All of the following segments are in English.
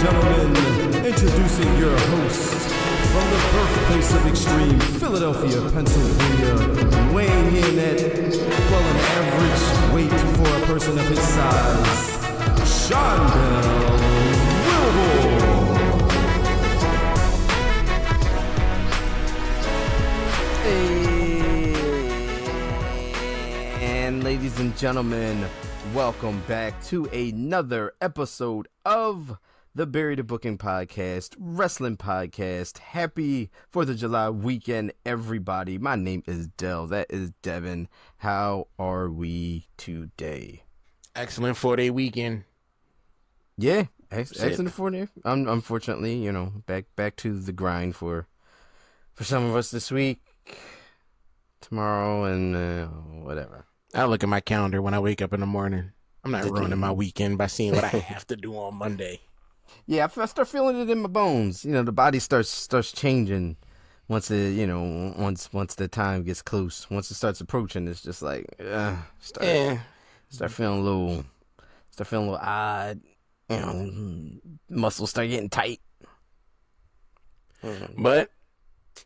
gentlemen, introducing your host from the birthplace of extreme, Philadelphia, Pennsylvania, weighing in at, well, an average weight for a person of his size, Shondell Wilbur. And ladies and gentlemen, welcome back to another episode of the Bury the Booking Podcast, Wrestling Podcast. Happy 4th of July weekend, everybody. My name is Dell. That is Devin. How are we today? Excellent 4-day weekend. Yeah, excellent 4-day. Unfortunately, back to the grind for some of us this week, tomorrow, and whatever. I look at my calendar when I wake up in the morning. I'm not ruining my weekend by seeing what I have to do on Monday. Yeah, I start feeling it in my bones. The body starts changing once the time gets close. Once it starts approaching, it's just like start feeling a little odd. Muscles start getting tight. But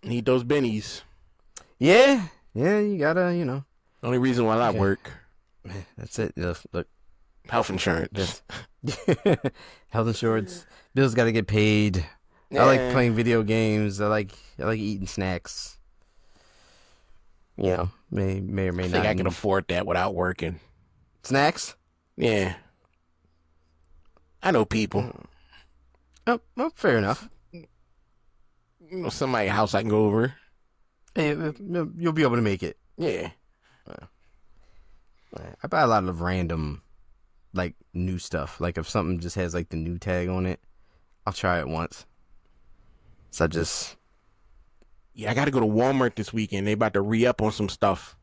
need those bennies. Yeah, you gotta, Only reason why I work. That's it. Look, health insurance. Health insurance. Bills got to get paid. Yeah. I like playing video games. I like eating snacks. May or may not. I think I can afford that without working. Snacks? Yeah. I know people. Oh, well, fair enough. Somebody's house I can go over. Hey, you'll be able to make it. Yeah. I buy a lot of random, new stuff. Like, if something just has, the new tag on it, I'll try it once. So Yeah, I got to go to Walmart this weekend. They about to re-up on some stuff.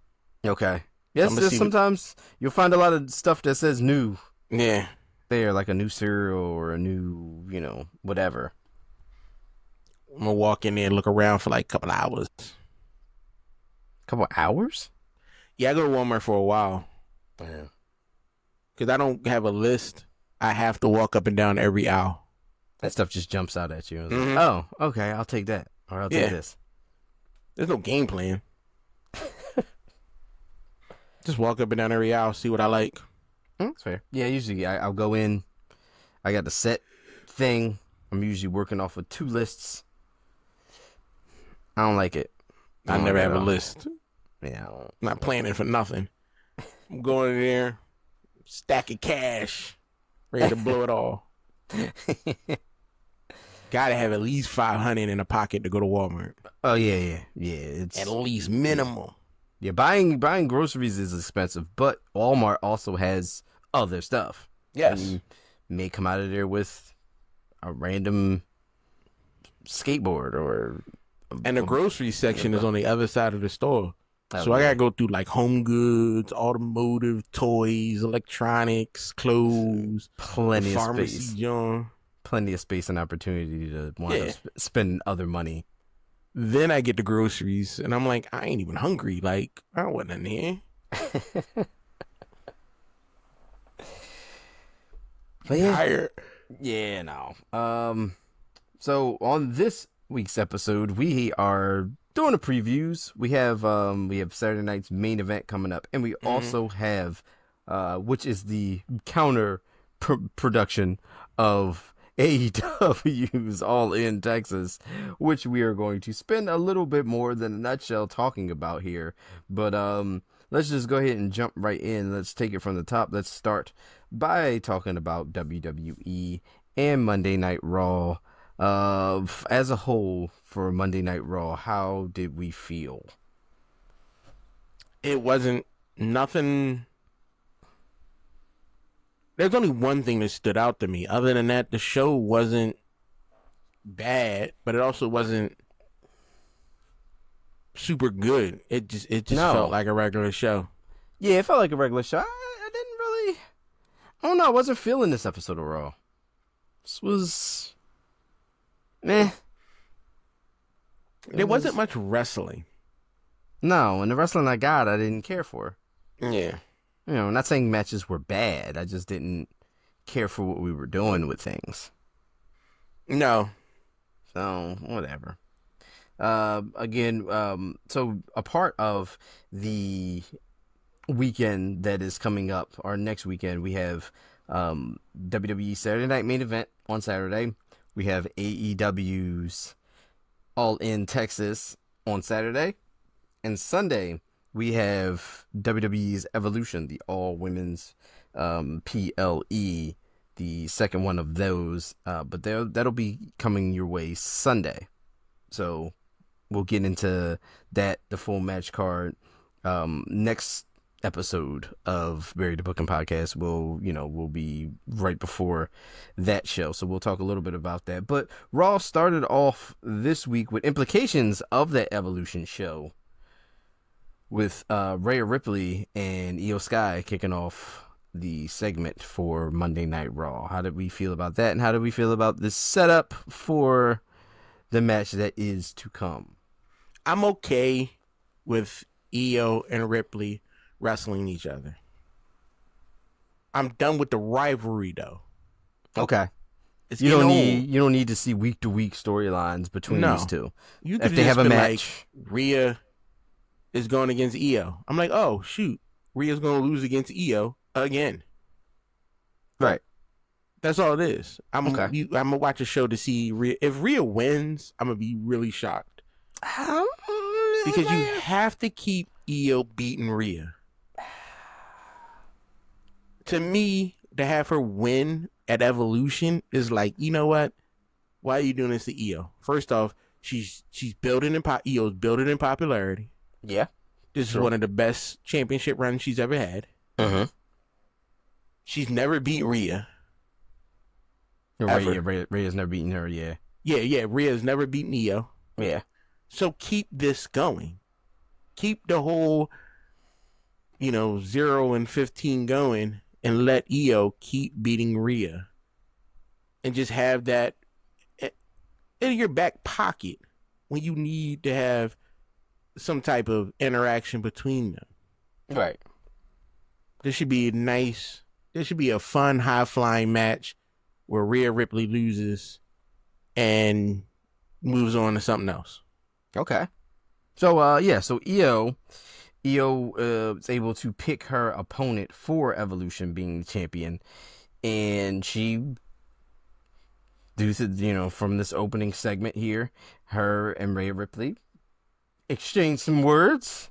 Okay. Yes, sometimes you'll find a lot of stuff that says new. Yeah. There, like a new cereal or a new, whatever. I'm going to walk in there and look around for a couple hours. Couple hours? Yeah, I go to Walmart for a while. Yeah. Because I don't have a list. I have to walk up and down every aisle. That stuff just jumps out at you. Mm-hmm. Oh, okay, I'll take that. Or I'll take this. There's no game plan. Just walk up and down every aisle, see what I like. That's fair. Yeah, usually I'll go in. I got the set thing. I'm usually working off of 2 lists. I don't like it. I never have a list. Yeah, I'm not planning for nothing. I'm going in there, stack of cash, ready to blow it all. Gotta have at least $500 in a pocket to go to Walmart. Oh yeah. It's at least minimum. Yeah, buying groceries is expensive, but Walmart also has other stuff. Yes, you may come out of there with a random skateboard or. And the grocery section is on the other side of the store. So I gotta go through home goods, automotive, toys, electronics, clothes, plenty of space, plenty of space and opportunity to want to spend other money. Then I get the groceries, and I'm like, I ain't even hungry. I wasn't in here. But yeah, no. So on this week's episode, we are doing a previews. We have Saturday night's main event coming up, and we also have which is the counter production of AEW's All In Texas, which we are going to spend a little bit more than a nutshell talking about here. But let's just go ahead and jump right in. Let's take it from the top. Let's start by talking about WWE and Monday Night Raw. As a whole, for Monday Night Raw, how did we feel? It wasn't nothing. There's only one thing that stood out to me. Other than that, the show wasn't bad, but it also wasn't super good. It just felt like a regular show. Yeah, it felt like a regular show. I didn't really. I don't know. I wasn't feeling this episode of Raw. This was. Meh. There wasn't much wrestling. No, and the wrestling I got, I didn't care for. Yeah. I'm not saying matches were bad. I just didn't care for what we were doing with things. No. So whatever. Again, so a part of the weekend that is coming up, or next weekend, we have WWE Saturday Night Main Event on Saturday. We have AEW's All In Texas on Saturday. And Sunday, we have WWE's Evolution, the all women's PLE, the second one of those. But that'll be coming your way Sunday. So we'll get into that, the full match card, next episode of Barry the Booking Podcast will be right before that show, so we'll talk a little bit about that. But Raw started off this week with implications of that Evolution show, with Rhea Ripley and Io Sky kicking off the segment for Monday Night Raw. How did we feel about that, and how did we feel about the setup for the match that is to come? I'm okay with Io and Ripley wrestling each other. I'm done with the rivalry, though. Okay. You don't need to see week to week storylines between these two. You could if they have a match, like, Rhea is going against Io. I'm like, oh shoot, Rhea's going to lose against Io again. Right. That's all it is. I'm okay. I'm gonna watch a show to see Rhea. If Rhea wins, I'm gonna be really shocked. Because you have to keep Io beating Rhea. To me, to have her win at Evolution is like, you know what? Why are you doing this to Io? First off, she's building Io's building in popularity. Yeah. This is one of the best championship runs she's ever had. Mm-hmm. She's never beat Rhea. Rhea's never beaten her, yeah. Yeah, Rhea's never beaten Io. Yeah. So keep this going. Keep the whole, 0 and 15 going, and let Io keep beating Rhea. And just have that in your back pocket when you need to have some type of interaction between them. Right. This should be a fun, high-flying match where Rhea Ripley loses and moves on to something else. Okay. So, so Io is able to pick her opponent for Evolution, being the champion, and she, due to, from this opening segment here, her and Rhea Ripley exchange some words,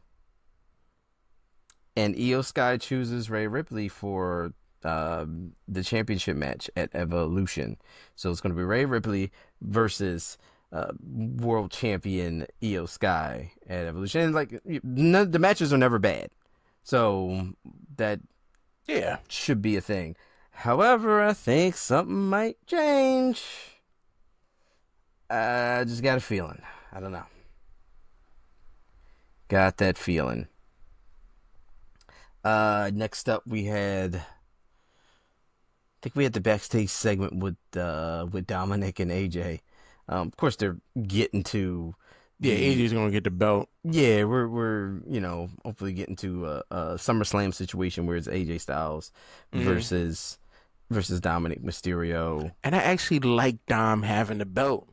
and Io Sky chooses Rhea Ripley for the championship match at Evolution. So it's going to be Rhea Ripley versus world champion Io Sky at Evolution. And the matches are never bad, so that should be a thing. However, I think something might change. I just got a feeling. I don't know. Got that feeling. Next up, we had the backstage segment with Dominic and AJ. Of course, they're getting to. Yeah, AJ's gonna get the belt. Yeah, we're hopefully getting to a SummerSlam situation where it's AJ Styles versus Dominic Mysterio. And I actually like Dom having the belt.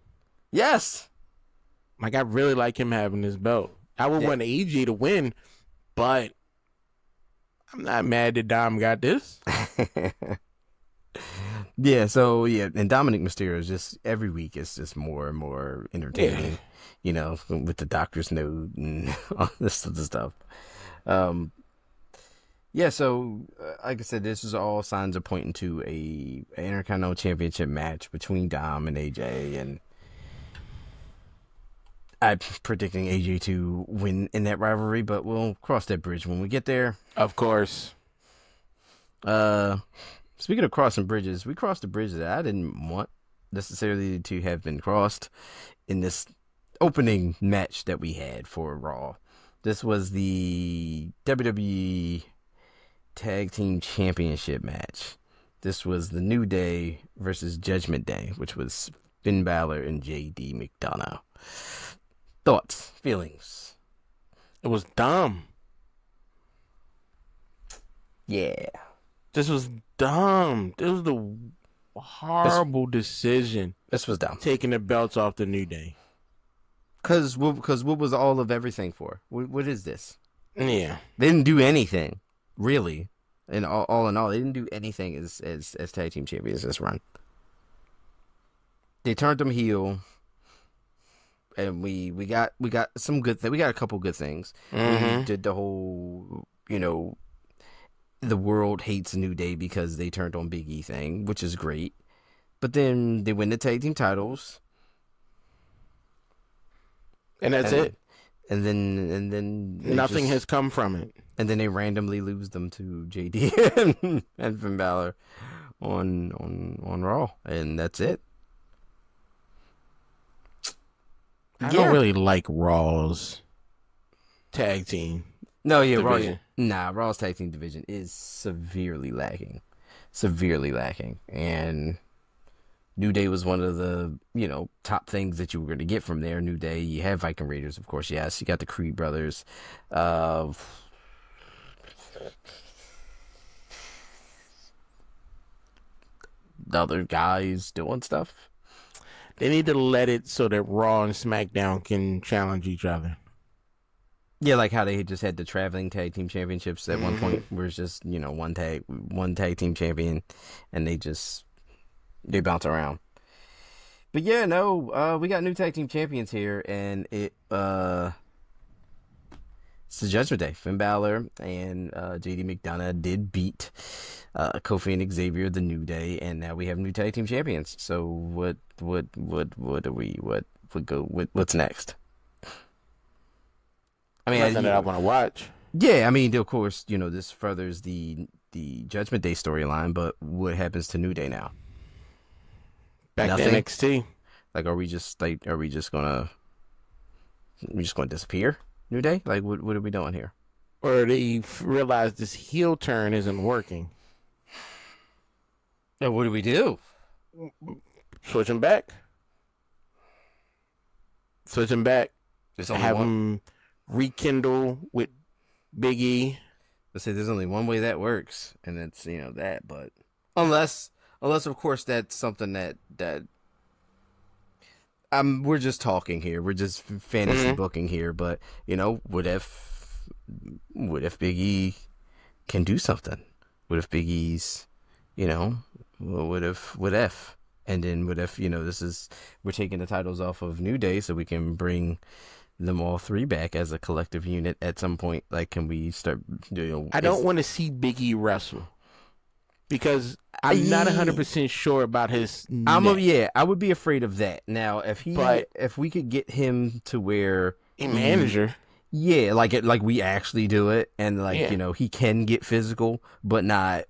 Yes. Like, I really like him having this belt. I would want AJ to win, but I'm not mad that Dom got this. And Dominic Mysterio is just, every week it's just more and more entertaining, with the doctor's note and all this other stuff. Like I said, this is all signs are pointing to a Intercontinental Championship match between Dom and AJ, and I'm predicting AJ to win in that rivalry, but we'll cross that bridge when we get there. Of course. Speaking of crossing bridges, we crossed a bridge that I didn't want necessarily to have been crossed in this opening match that we had for Raw. This was the WWE Tag Team Championship match. This was the New Day versus Judgment Day, which was Finn Balor and JD McDonough. Thoughts, feelings? It was dumb. Yeah. This was dumb. This was horrible decision. This was dumb. Taking the belts off the New Day. Because what was all of everything for? What is this? Yeah. They didn't do anything, really. And all in all, they didn't do anything as tag team champions this run. They turned them heel, and we got some good. We got a couple good things. Mm-hmm. We did the whole, the world hates New Day because they turned on Big E thing, which is great. But then they win the tag team titles, and that's it. And then nothing has come from it. And then they randomly lose them to JD and Finn Balor on Raw, and that's it. I don't really like Raw's tag team. No, yeah, division. Raw's tag team division is severely lacking, and New Day was one of the, top things that you were going to get from there. New Day, you have Viking Raiders, of course, yes. You got the Creed brothers. The other guys doing stuff. They need to let it so that Raw and SmackDown can challenge each other. Yeah, like how they just had the traveling tag team championships at one point, where it's just, one tag team champion, and they bounce around. But yeah, no, we got new tag team champions here, and it's the Judgment Day. Finn Balor and JD McDonough did beat Kofi and Xavier, the New Day, and now we have new tag team champions. So what's next? I mean, nothing that I want to watch. Yeah, I mean, of course, this furthers the Judgment Day storyline, but what happens to New Day now? Back Nothing? to NXT. Like, are we just gonna disappear? New Day? Like, what are we doing here? Or they realize this heel turn isn't working. And what do we do? Switching back. There's only Have one. them rekindle with Big E. Let's say there's only one way that works, and that's that. But unless of course that's something that we're just talking here. We're just fantasy booking here. But what if Big E can do something? What if Big E's what if? And then what if we're taking the titles off of New Day so we can bring them all three back as a collective unit at some point? Like, can we start? I don't want to see Big E wrestle because I'm not 100% sure about his neck. I would be afraid of that. Now, if we could get him to where a manager, like we actually do it, and he can get physical, but not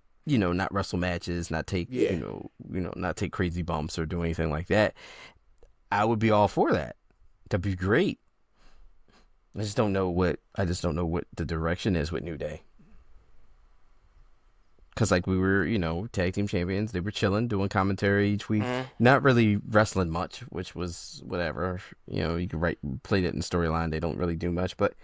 wrestle matches, not take not take crazy bumps or do anything like that. I would be all for that. That'd be great. I just don't know what the direction is with New Day. Because, we were, tag team champions. They were chilling, doing commentary each week. Not really wrestling much, which was whatever. You could play that in storyline. They don't really do much. But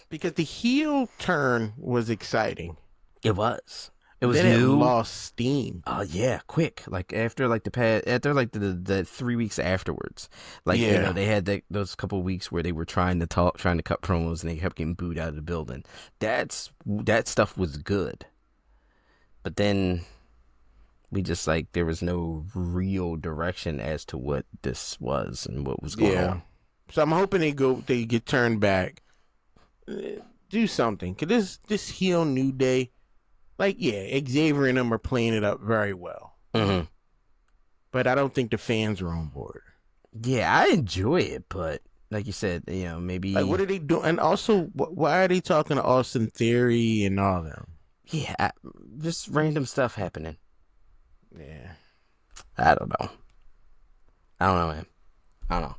because the heel turn was exciting. It was. It was then new. It lost steam. Oh, yeah, quick. After the 3 weeks afterwards. They had those couple of weeks where they were trying to cut promos, and they kept getting booed out of the building. That stuff was good. But then we just there was no real direction as to what this was and what was going on. So I'm hoping they get turned back, do something. Cause this heel New Day, Xavier and them are playing it up very well. Mm-hmm. But I don't think the fans are on board. Yeah, I enjoy it, but like you said, maybe what are they doing? And also, why are they talking to Austin Theory and all them? Yeah, just random stuff happening. Yeah. I don't know, man. I don't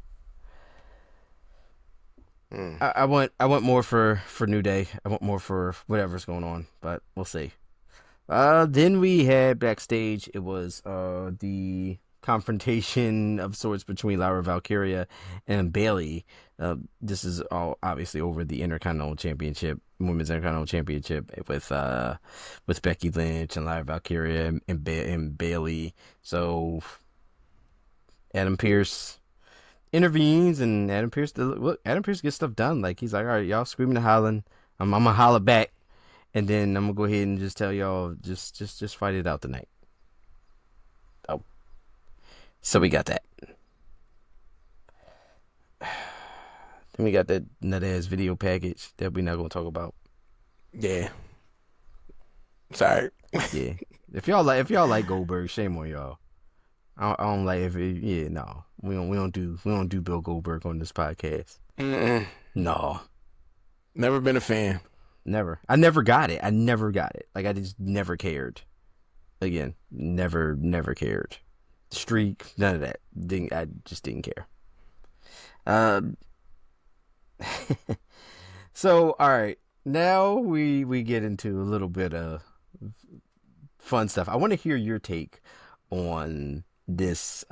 know. I want more for New Day. I want more for whatever's going on, but we'll see. Then we had backstage. It was the confrontation of sorts between Lyra Valkyria and Bayley. This is all obviously over the Intercontinental Championship, Women's Intercontinental Championship with Becky Lynch and Lyra Valkyria and Bayley. So Adam Pearce intervenes, and Adam Pearce gets stuff done. Like, he's like, all right, y'all screaming and hollering. I'm gonna holler back, and then I'm gonna go ahead and just tell y'all just fight it out tonight. Oh, so we got that. Then we got that nut ass video package that we're not gonna talk about. Yeah. Sorry. Yeah. If y'all like Goldberg, shame on y'all. I don't like no. We don't do Bill Goldberg on this podcast. Mm-mm. No. Never been a fan. Never. I never got it. Like, I just never cared. Again, never cared. Streak, none of that. I just didn't care. So, all right. Now we get into a little bit of fun stuff. I want to hear your take on this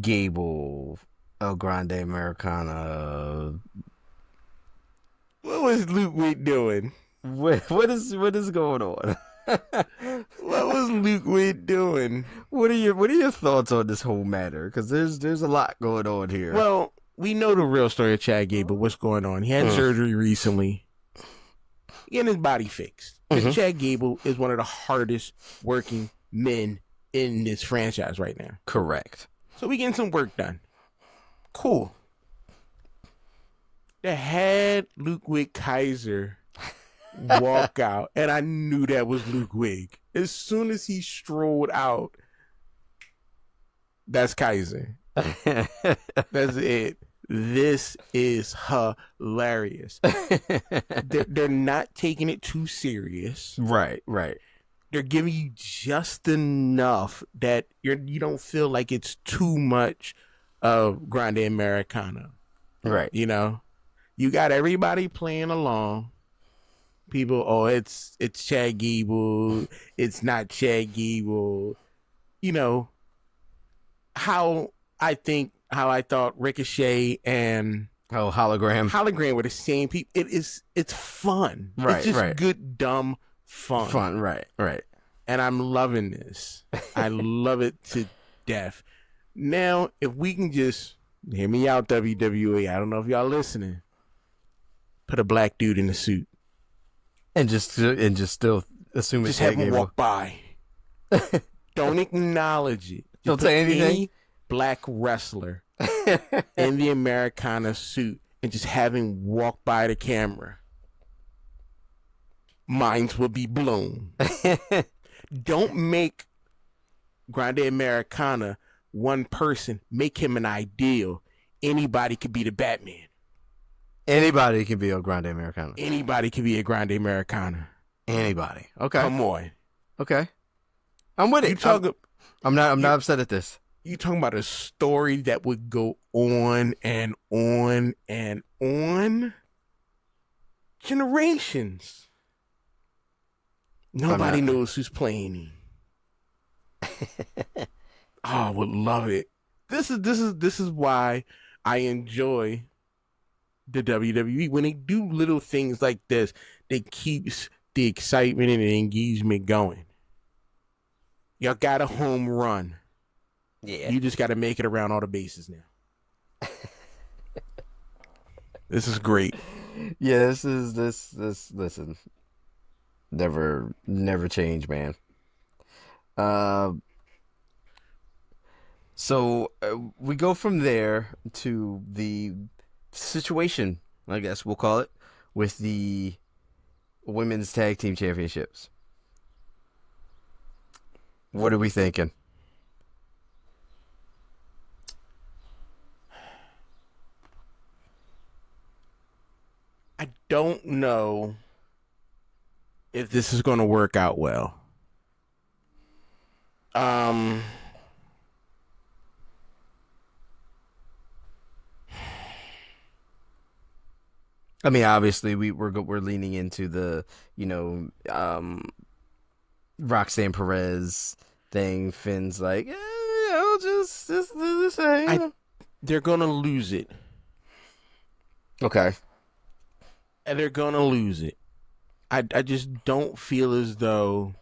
Gable El Grande Americana. What was Luke Wick doing? What is going on? What was Luke Wick doing? What are your thoughts on this whole matter? Because there's a lot going on here. Well, we know the real story of Chad Gable. What's going on? He had surgery recently. Getting his body fixed. Chad Gable is one of the hardest working men in this franchise right now. Correct. So we getting some work done. Cool. They had Luke Wick Kaiser walk out, and I knew that was Luke Wick. As soon as he strolled out, that's Kaiser. That's it. This is hilarious. They're not taking it too serious. Right. They're giving you just enough that you don't feel like it's too much of Grande Americana. Right. You know? You got everybody playing along. People, it's Chad Gable. It's not Chad Gable. You know, how I thought Ricochet and Hologram were the same people. It's fun. Right, it's just right. good, dumb fun. Fun, right. And I'm loving this. I love it to death. Now, if we can just hear me out, WWE. I don't know if y'all listening. Put a black dude in a suit. And just still assume it's just have him Gable. walk by. Don't acknowledge it. Just Don't say anything. Any black wrestler in the Americana suit and just have him walk by the camera. Minds will be blown. Don't make Grande Americana one person. Make him an ideal. Anybody could be the Batman. Anybody can be a Grande Americana. Anybody can be a Grande Americana. Anybody. Okay. Come on. Okay. I'm with it. I'm not upset at this. You talking about a story that would go on and on and on? Generations. Nobody knows who's playing him. Oh, I would love it. This is why I enjoy the WWE. When they do little things like this, they keeps the excitement and the engagement going. Y'all got a home run. Yeah. You just got to make it around all the bases now. This is great. Yeah, this listen. Never change, man. So we go from there to the situation, I guess we'll call it, with the women's tag team championships. What are we thinking? I don't know if this is going to work out well. I mean, obviously we're leaning into the, Roxanne Perez thing. Finn's like, just saying. They're gonna lose it. Okay. And they're gonna lose it. I just don't feel as though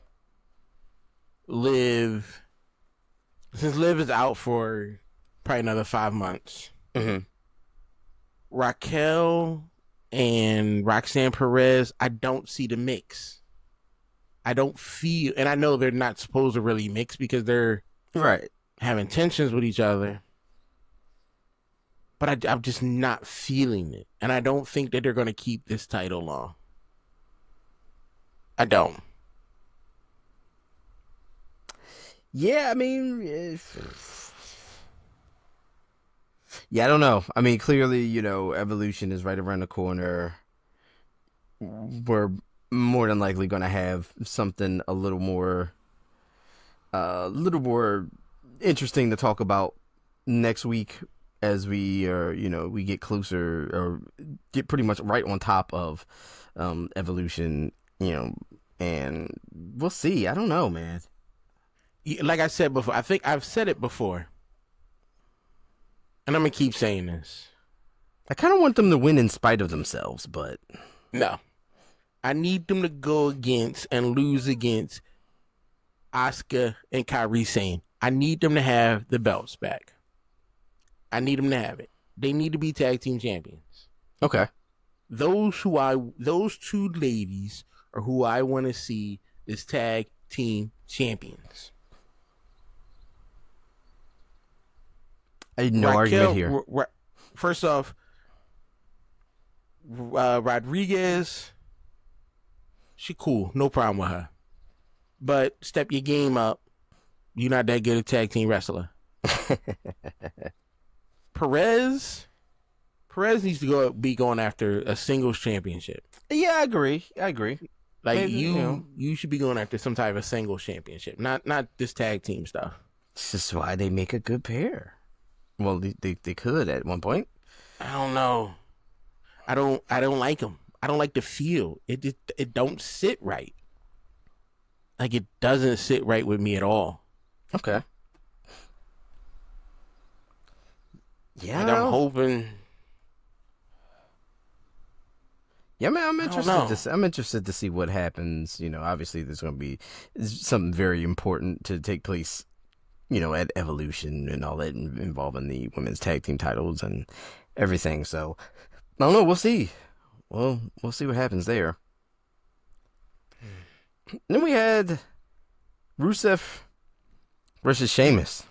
since Liv is out for probably another 5 months. Mm-hmm. Raquel and Roxanne Perez, I don't see the mix. I don't feel, and I know they're not supposed to really mix because they're right having tensions with each other. But I'm just not feeling it. And I don't think that they're going to keep this title long. I don't. Yeah, I mean, yeah, I don't know. I mean, clearly, Evolution is right around the corner. We're more than likely going to have something a little more interesting to talk about next week as we are, we get closer or get pretty much right on top of Evolution, and we'll see. I don't know, man. Like I said before, I think I've said it before, and I'm going to keep saying this. I kind of want them to win in spite of themselves, but... No. I need them to go against and lose against Asuka and Kairi Sane. I need them to have the belts back. I need them to have it. They need to be tag team champions. Okay. Those two ladies are who I want to see as tag team champions. I had no argument here. First off, Rodriguez, she cool, no problem with her. But step your game up. You're not that good a tag team wrestler. Perez needs to be going after a singles championship. Yeah, I agree. Like maybe, you should be going after some type of singles championship, not this tag team stuff. This is why they make a good pair. Well, they could at one point. I don't know. I don't like them. I don't like the feel. It don't sit right. Like it doesn't sit right with me at all. Okay. Yeah. Like I'm hoping. Yeah, man, I'm interested to see what happens. Obviously there's going to be something very important to take place, at Evolution and all that involving the women's tag team titles and everything. So, I don't know. We'll see. We'll see what happens there. Then we had Rusev versus Sheamus.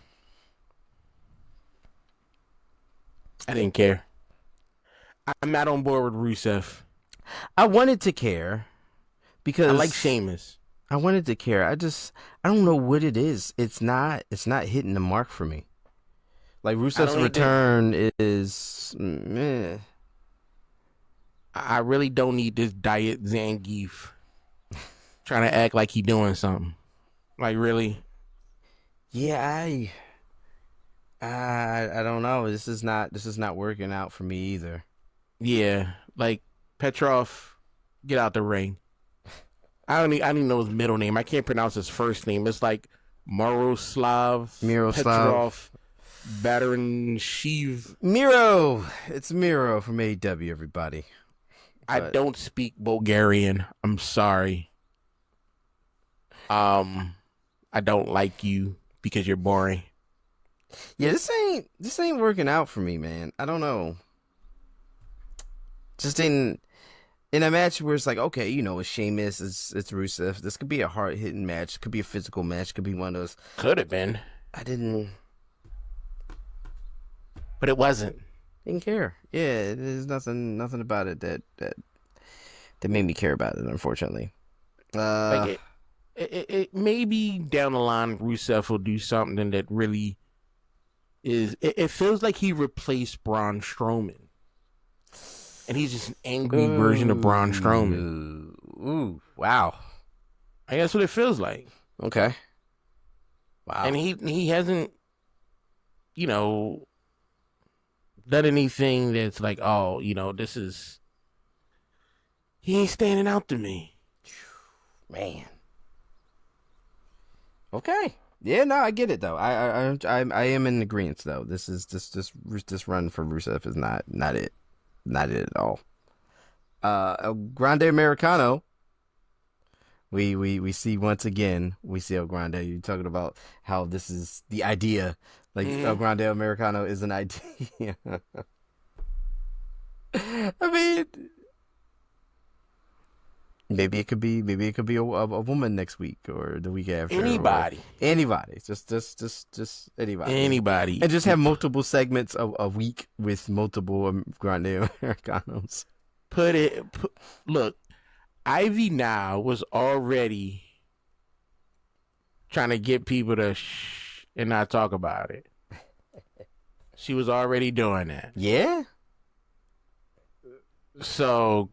I didn't care. I'm not on board with Rusev. I wanted to care because I like Sheamus. I wanted to care. I don't know what it is. It's not hitting the mark for me. Like Rusev's return is meh. I really don't need this Diet Zangief trying to act like he doing something. Like really? Yeah, I don't know. This is not working out for me either. Yeah, like Petrov, get out the ring. I don't even know his middle name. I can't pronounce his first name. It's like Miroslav Petrov Baranshev. Miro. It's Miro from AEW, everybody. I don't speak Bulgarian. I'm sorry. I don't like you because you're boring. Yeah, this ain't working out for me, man. I don't know. Just in a match where it's like, okay, it's Sheamus, it's Rusev. This could be a hard hitting match. Could be a physical match. Could be one of those. Could have been. I didn't. But it wasn't. Didn't care. Yeah, there's nothing about it that made me care about it. Unfortunately. Like it maybe down the line Rusev will do something that really is. It feels like he replaced Braun Strowman. And he's just an angry version of Braun Strowman. Ooh, wow. I guess what it feels like. Okay. Wow. And he hasn't, done anything that's like, oh, this is. He ain't standing out to me. Man. Okay. Yeah, no, I get it though. I am in agreement though. This run for Rusev is not it, not it at all. El Grande Americano. We see once again. We see El Grande. You're talking about how this is the idea. Like El Grande Americano is an idea. I mean, maybe it could be a woman next week or the week after. Anybody. Just anybody. Anybody. And just have multiple segments a week with multiple Grande Americanos. Look, Ivy now was already trying to get people to shh and not talk about it. She was already doing that. Yeah? So,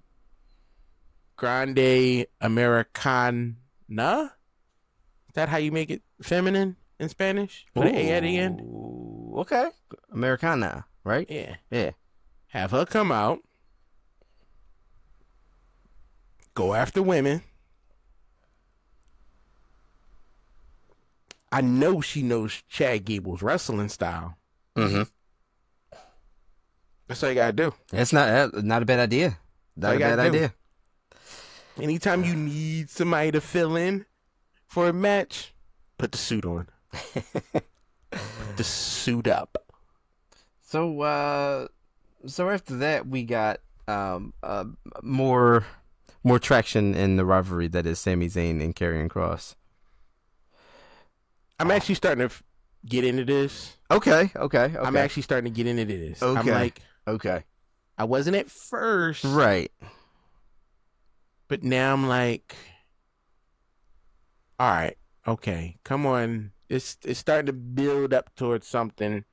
Grande Americana? Is that how you make it feminine in Spanish? With an A at the end? Okay. Americana, right? Yeah. Yeah. Have her come out. Go after women. I know she knows Chad Gable's wrestling style. Mm-hmm. That's all you gotta do. That's not a bad idea. Not a bad idea. Anytime you need somebody to fill in for a match, put the suit on. Put the suit up. So after that we got more traction in the rivalry that is Sami Zayn and Karrion Kross. I'm actually starting to get into this. Okay. I'm actually starting to get into this. Okay. I'm like, okay. I wasn't at first. Right. But now I'm like, all right, okay, come on. It's starting to build up towards something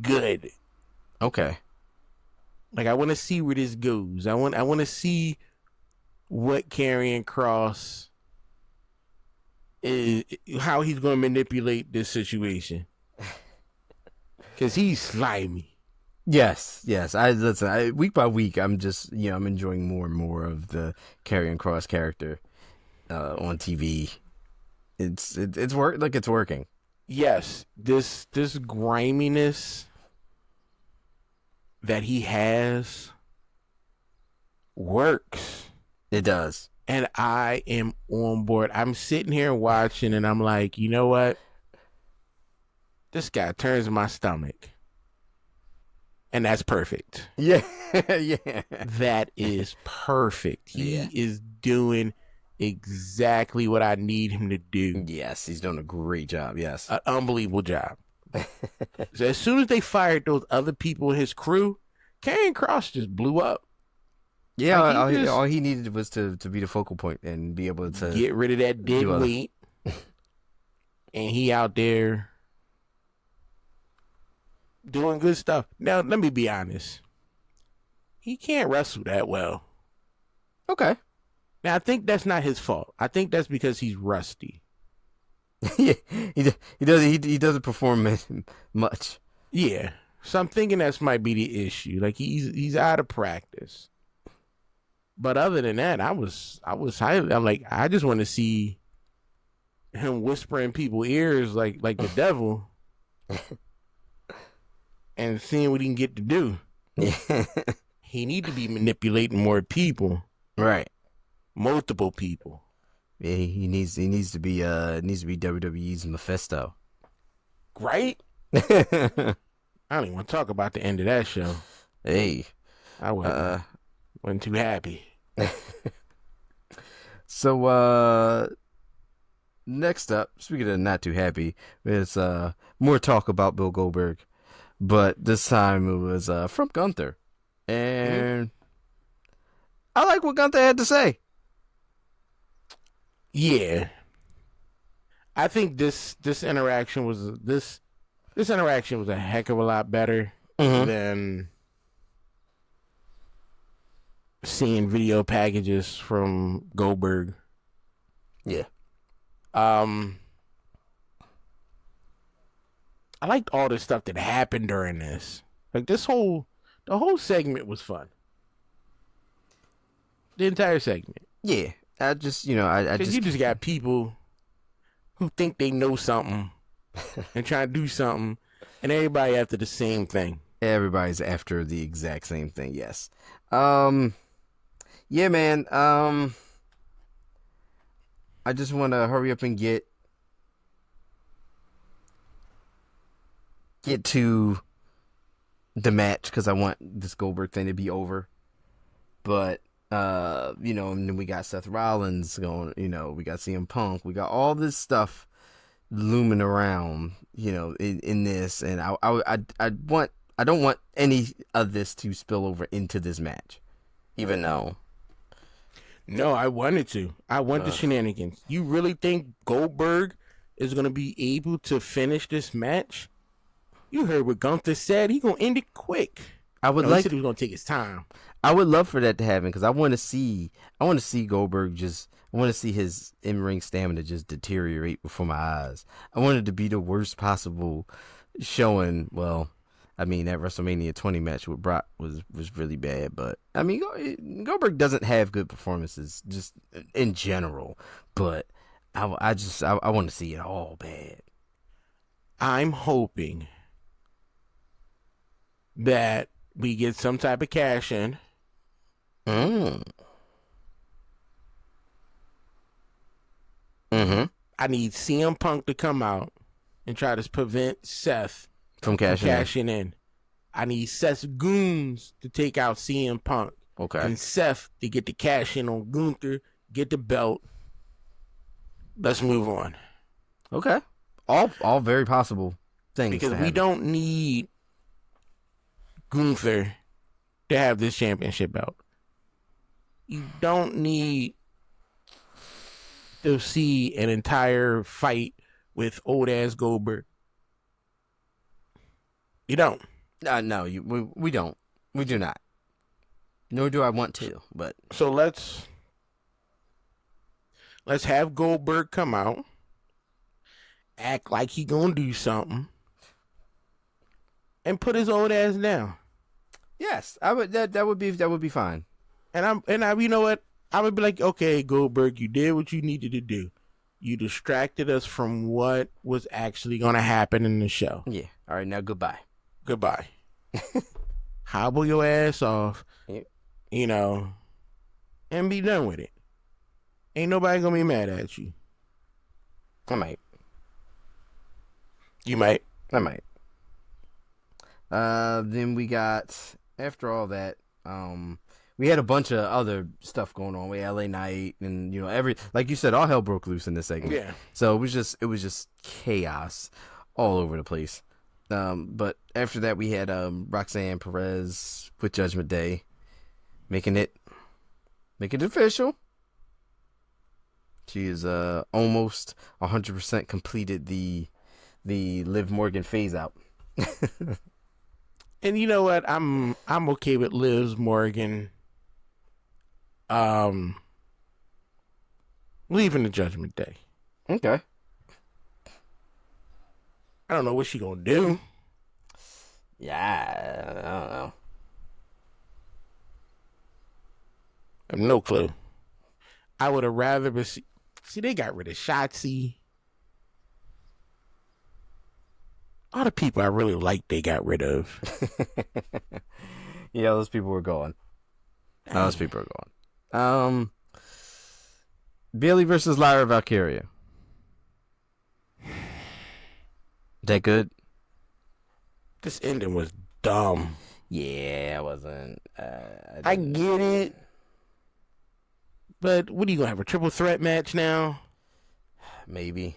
good. Okay. Like, I want to see where this goes. I want to see what Karrion Kross is, how he's going to manipulate this situation. Because he's slimy. Yes. Week by week, I'm just, I'm enjoying more and more of the Karrion Kross character on TV. It's working. Yes, this griminess that he has works. It does. And I am on board. I'm sitting here watching and I'm like, you know what? This guy turns my stomach. And that's perfect. Yeah. Yeah. That is perfect. He is doing exactly what I need him to do. Yes, he's doing a great job. Yes. An unbelievable job. So as soon as they fired those other people in his crew, Karrion Kross just blew up. Yeah, like all he needed was to be the focal point and be able to get rid of that dead weight. And he out there doing good stuff. Now, let me be honest. He can't wrestle that well. Okay. Now, I think that's not his fault. I think that's because he's rusty. Yeah, he doesn't perform much. Yeah. So I'm thinking that might be the issue. Like, he's out of practice. But other than that, I was highly, I'm like, I just want to see him whispering people's ears like the devil and seeing what he can get to do. He need to be manipulating more people. Right. Multiple people. Yeah, he needs to be WWE's Mephisto. Right? I don't even want to talk about the end of that show. Hey. I wasn't too happy. So next up, speaking of not too happy, is more talk about Bill Goldberg, but this time it was from Gunther, and I like what Gunther had to say. Yeah, I think this interaction was a heck of a lot better than seeing video packages from Goldberg. Yeah. I liked all the stuff that happened during this. Like the whole segment was fun. The entire segment. Yeah. I just you just got people who think they know something and try to do something, and everybody after the same thing. Everybody's after the exact same thing. Yes. Yeah, man. I just want to hurry up and get to the match because I want this Goldberg thing to be over. But and then we got Seth Rollins going. We got CM Punk. We got all this stuff looming around. In this, and I don't want any of this to spill over into this match, even though. No, I wanted to. I want the shenanigans. You really think Goldberg is going to be able to finish this match? You heard what Gunther said. He's going to end it quick. He said he was going to take his time. I would love for that to happen because I want to see Goldberg I want to see his in-ring stamina just deteriorate before my eyes. I want it to be the worst possible showing. Well, I mean, that WrestleMania 20 match with Brock was really bad, but I mean, Goldberg doesn't have good performances just in general, but I want to see it all bad. I'm hoping that we get some type of cash in. Mm-hmm. I need CM Punk to come out and try to prevent Seth from cashing in. I need Seth's goons to take out CM Punk. Okay. And Seth to get the cash in on Gunther, get the belt. Let's move on. Okay. All very possible things. Because we don't need Gunther to have this championship belt. You don't need to see an entire fight with old ass Goldberg. You don't. No, we don't. We do not. Nor do I want to. But so let's have Goldberg come out, act like he gonna do something, and put his old ass down. Yes, I would. That would be fine. And I you know what? I would be like, okay, Goldberg, you did what you needed to do. You distracted us from what was actually gonna happen in the show. Yeah. All right. Now goodbye. Goodbye. Hobble your ass off, yep. And be done with it. Ain't nobody gonna be mad at you. I might. You might. I might. Then we got, after all that, we had a bunch of other stuff going on. We had LA Knight and, like you said, all hell broke loose in this segment. Yeah. So it was just chaos all over the place. But after that, we had Roxanne Perez with Judgment Day, making it official. She is almost 100% completed the Liv Morgan phase out. And you know what? I'm okay with Liv Morgan leaving the Judgment Day. Okay. I don't know what she gonna do. Yeah, I don't know. I have no clue. I would have rather see they got rid of Shotzi. All the people I really liked they got rid of. Yeah, those people were gone. Bayley versus Lyra Valkyria. That good? This ending was dumb. Yeah, it wasn't. I get it. But what are you going to have, a triple threat match now? Maybe.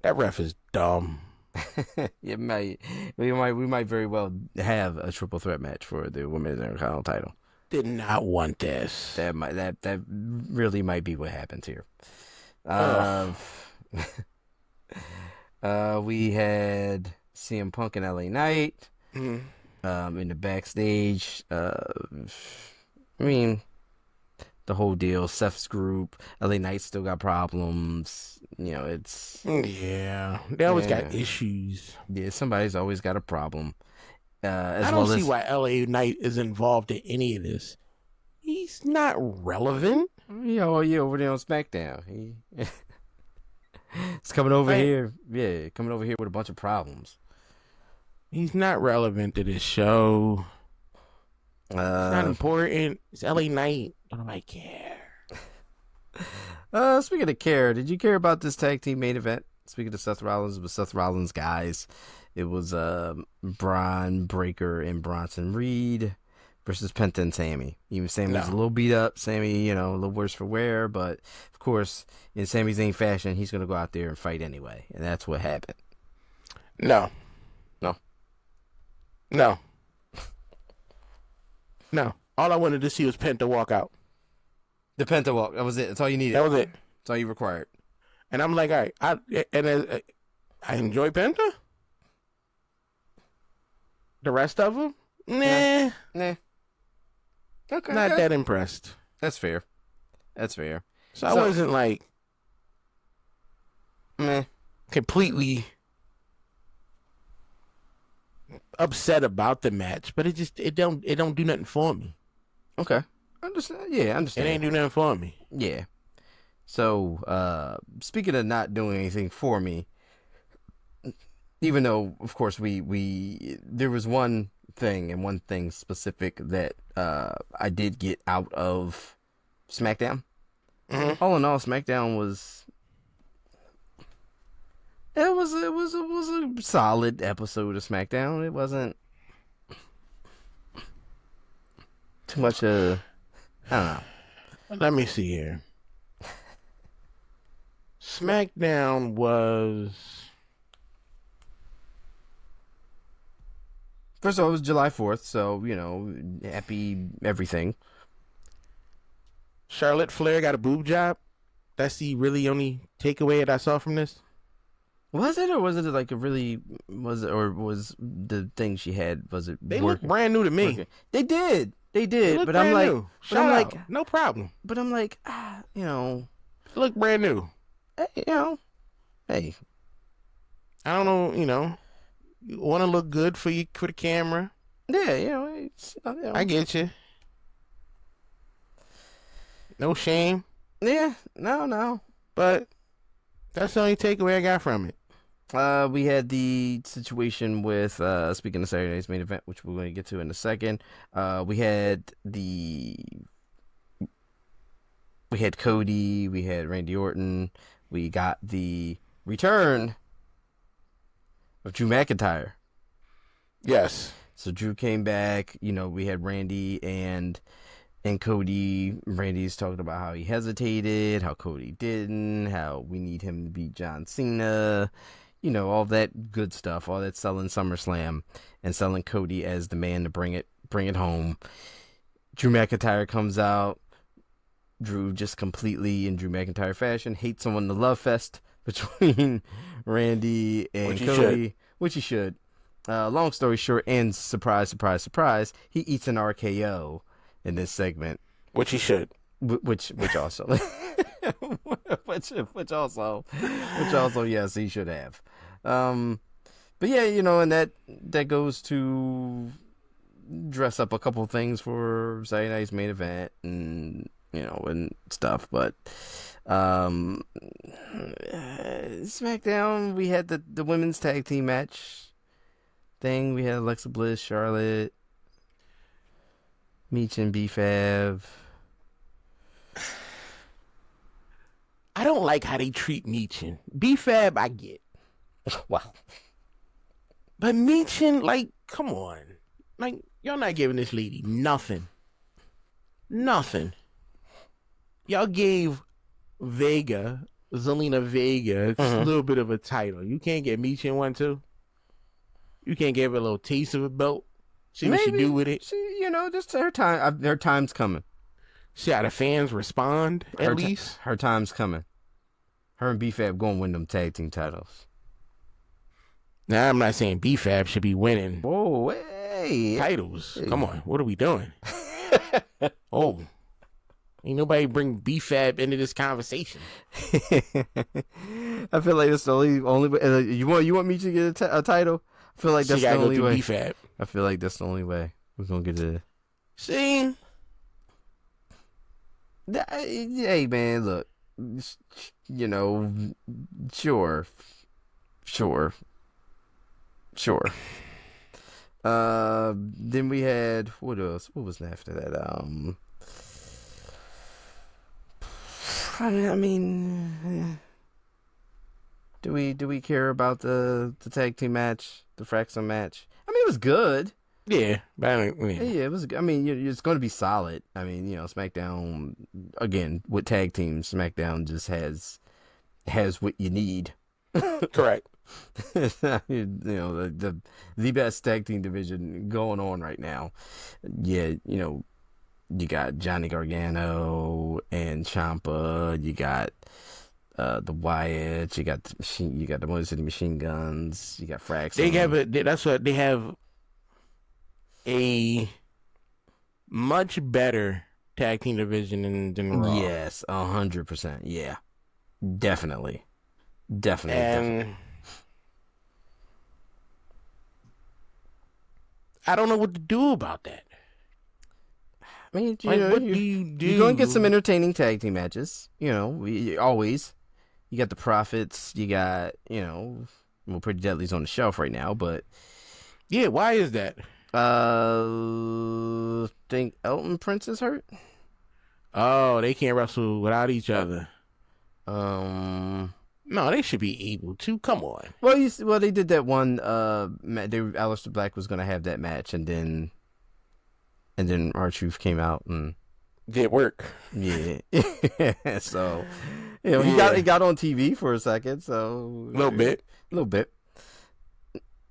That ref is dumb. We might very well have a triple threat match for the Women's Intercontinental title. Did not want this. That really might be what happens here. We had CM Punk and LA Knight in the backstage. I mean, the whole deal. Seth's group. LA Knight still got problems. It's they always got issues. Yeah, somebody's always got a problem. I don't see why LA Knight is involved in any of this. He's not relevant. Yeah, over there on SmackDown. He's coming over here. Yeah, coming over here with a bunch of problems. He's not relevant to this show. It's not important. It's LA Knight. Don't nobody care. Speaking of care, did you care about this tag team main event? Speaking of Seth Rollins, it was Seth Rollins' guys. It was Braun Breaker and Bronson Reed versus Penta and Sammy. Even Sammy's a little beat up. Sammy, a little worse for wear. But, of course, in Sami Zayn fashion, he's going to go out there and fight anyway. And that's what happened. No. All I wanted to see was Penta walk out. The Penta walk. That was it. That's all you needed. That was it. That's all you required. And I'm like, all right. I enjoy Penta. The rest of them? Nah. Okay. Not that impressed. That's fair. So I wasn't like, completely upset about the match, but it don't do nothing for me. Okay. Understand. Yeah, I understand. It ain't do nothing for me. Yeah. So, speaking of not doing anything for me, even though, of course, there was one thing specific that I did get out of SmackDown. Mm-hmm. All in all, SmackDown was a solid episode of SmackDown. It wasn't too much I don't know. Let me see here. SmackDown was... First of all, it was July 4th, so, happy everything. Charlotte Flair got a boob job? That's the really only takeaway that I saw from this? Was it, or was it like was the thing she had, was it They look brand new to me. Working? They did, but I'm like, no problem. But I'm like, They look brand new. Hey. I don't know, you want to look good for the camera. Yeah, I get you. No shame. Yeah, no. But that's the only takeaway I got from it. We had the situation with, speaking of Saturday night's main event, which we're going to get to in a second. We had Cody, we had Randy Orton, we got the return of Drew McIntyre. Yes. So Drew came back. We had Randy and Cody. Randy's talking about how he hesitated, how Cody didn't, how we need him to beat John Cena. All that good stuff, all that selling SummerSlam and selling Cody as the man to bring it home. Drew McIntyre comes out. Drew just completely in Drew McIntyre fashion hates someone the love fest between Randy and Cody, which he should. Long story short, and surprise, he eats an RKO in this segment, which he should. Which also, which also, yes, he should have. But yeah, and that goes to dress up a couple things for Saturday night's main event and and stuff. But SmackDown, we had the women's tag team match thing. We had Alexa Bliss, Charlotte, Meech and B-Fab. I don't like how they treat Meechin. B-Fab, I get. Wow. But Meechin, come on. Y'all not giving this lady nothing. Nothing. Y'all gave Zelina Vega, a little bit of a title. You can't get Meechin one, too? You can't give her a little taste of a belt? See what she do with it? Just her time. Her time's coming. See how the fans respond, at least? Her time's coming. Her and B-Fab going to win them tag team titles. Now, I'm not saying B-Fab should be winning titles. Hey. Come on. What are we doing? Ain't nobody bring B-Fab into this conversation. I feel like that's the only way. You want me to get a title? I feel like that's the only way. B-Fab. I feel like that's the only way we're going to get it. See? Hey, man, look, you know, sure, sure, sure. Then we had what else? What was after that? I mean, do we care about the tag team match, the Fraxon match? I mean, it was good. Yeah, but I mean, Yeah, it was. I mean, it's going to be solid. I mean, SmackDown again with tag teams. SmackDown just has what you need. correct. The best tag team division going on right now. Yeah, you got Johnny Gargano and Ciampa. You got the Wyatts. You got the Motor City Machine Guns. You got Frax. That's what they have. A much better tag team division than Raw. Yes, 100%. Yeah, definitely. And I don't know what to do about that. I mean, what do you do? You're going to get some entertaining tag team matches. Always. You got the Profits. You got, Pretty Deadly's on the shelf right now, but yeah, why is that? Think Elton Prince is hurt. Oh, they can't wrestle without each other. No, they should be able to. Come on. Well, they did that one. Aleister Black was going to have that match, and then R-Truth came out and did work. Yeah. So, he got on TV for a second. So a little bit.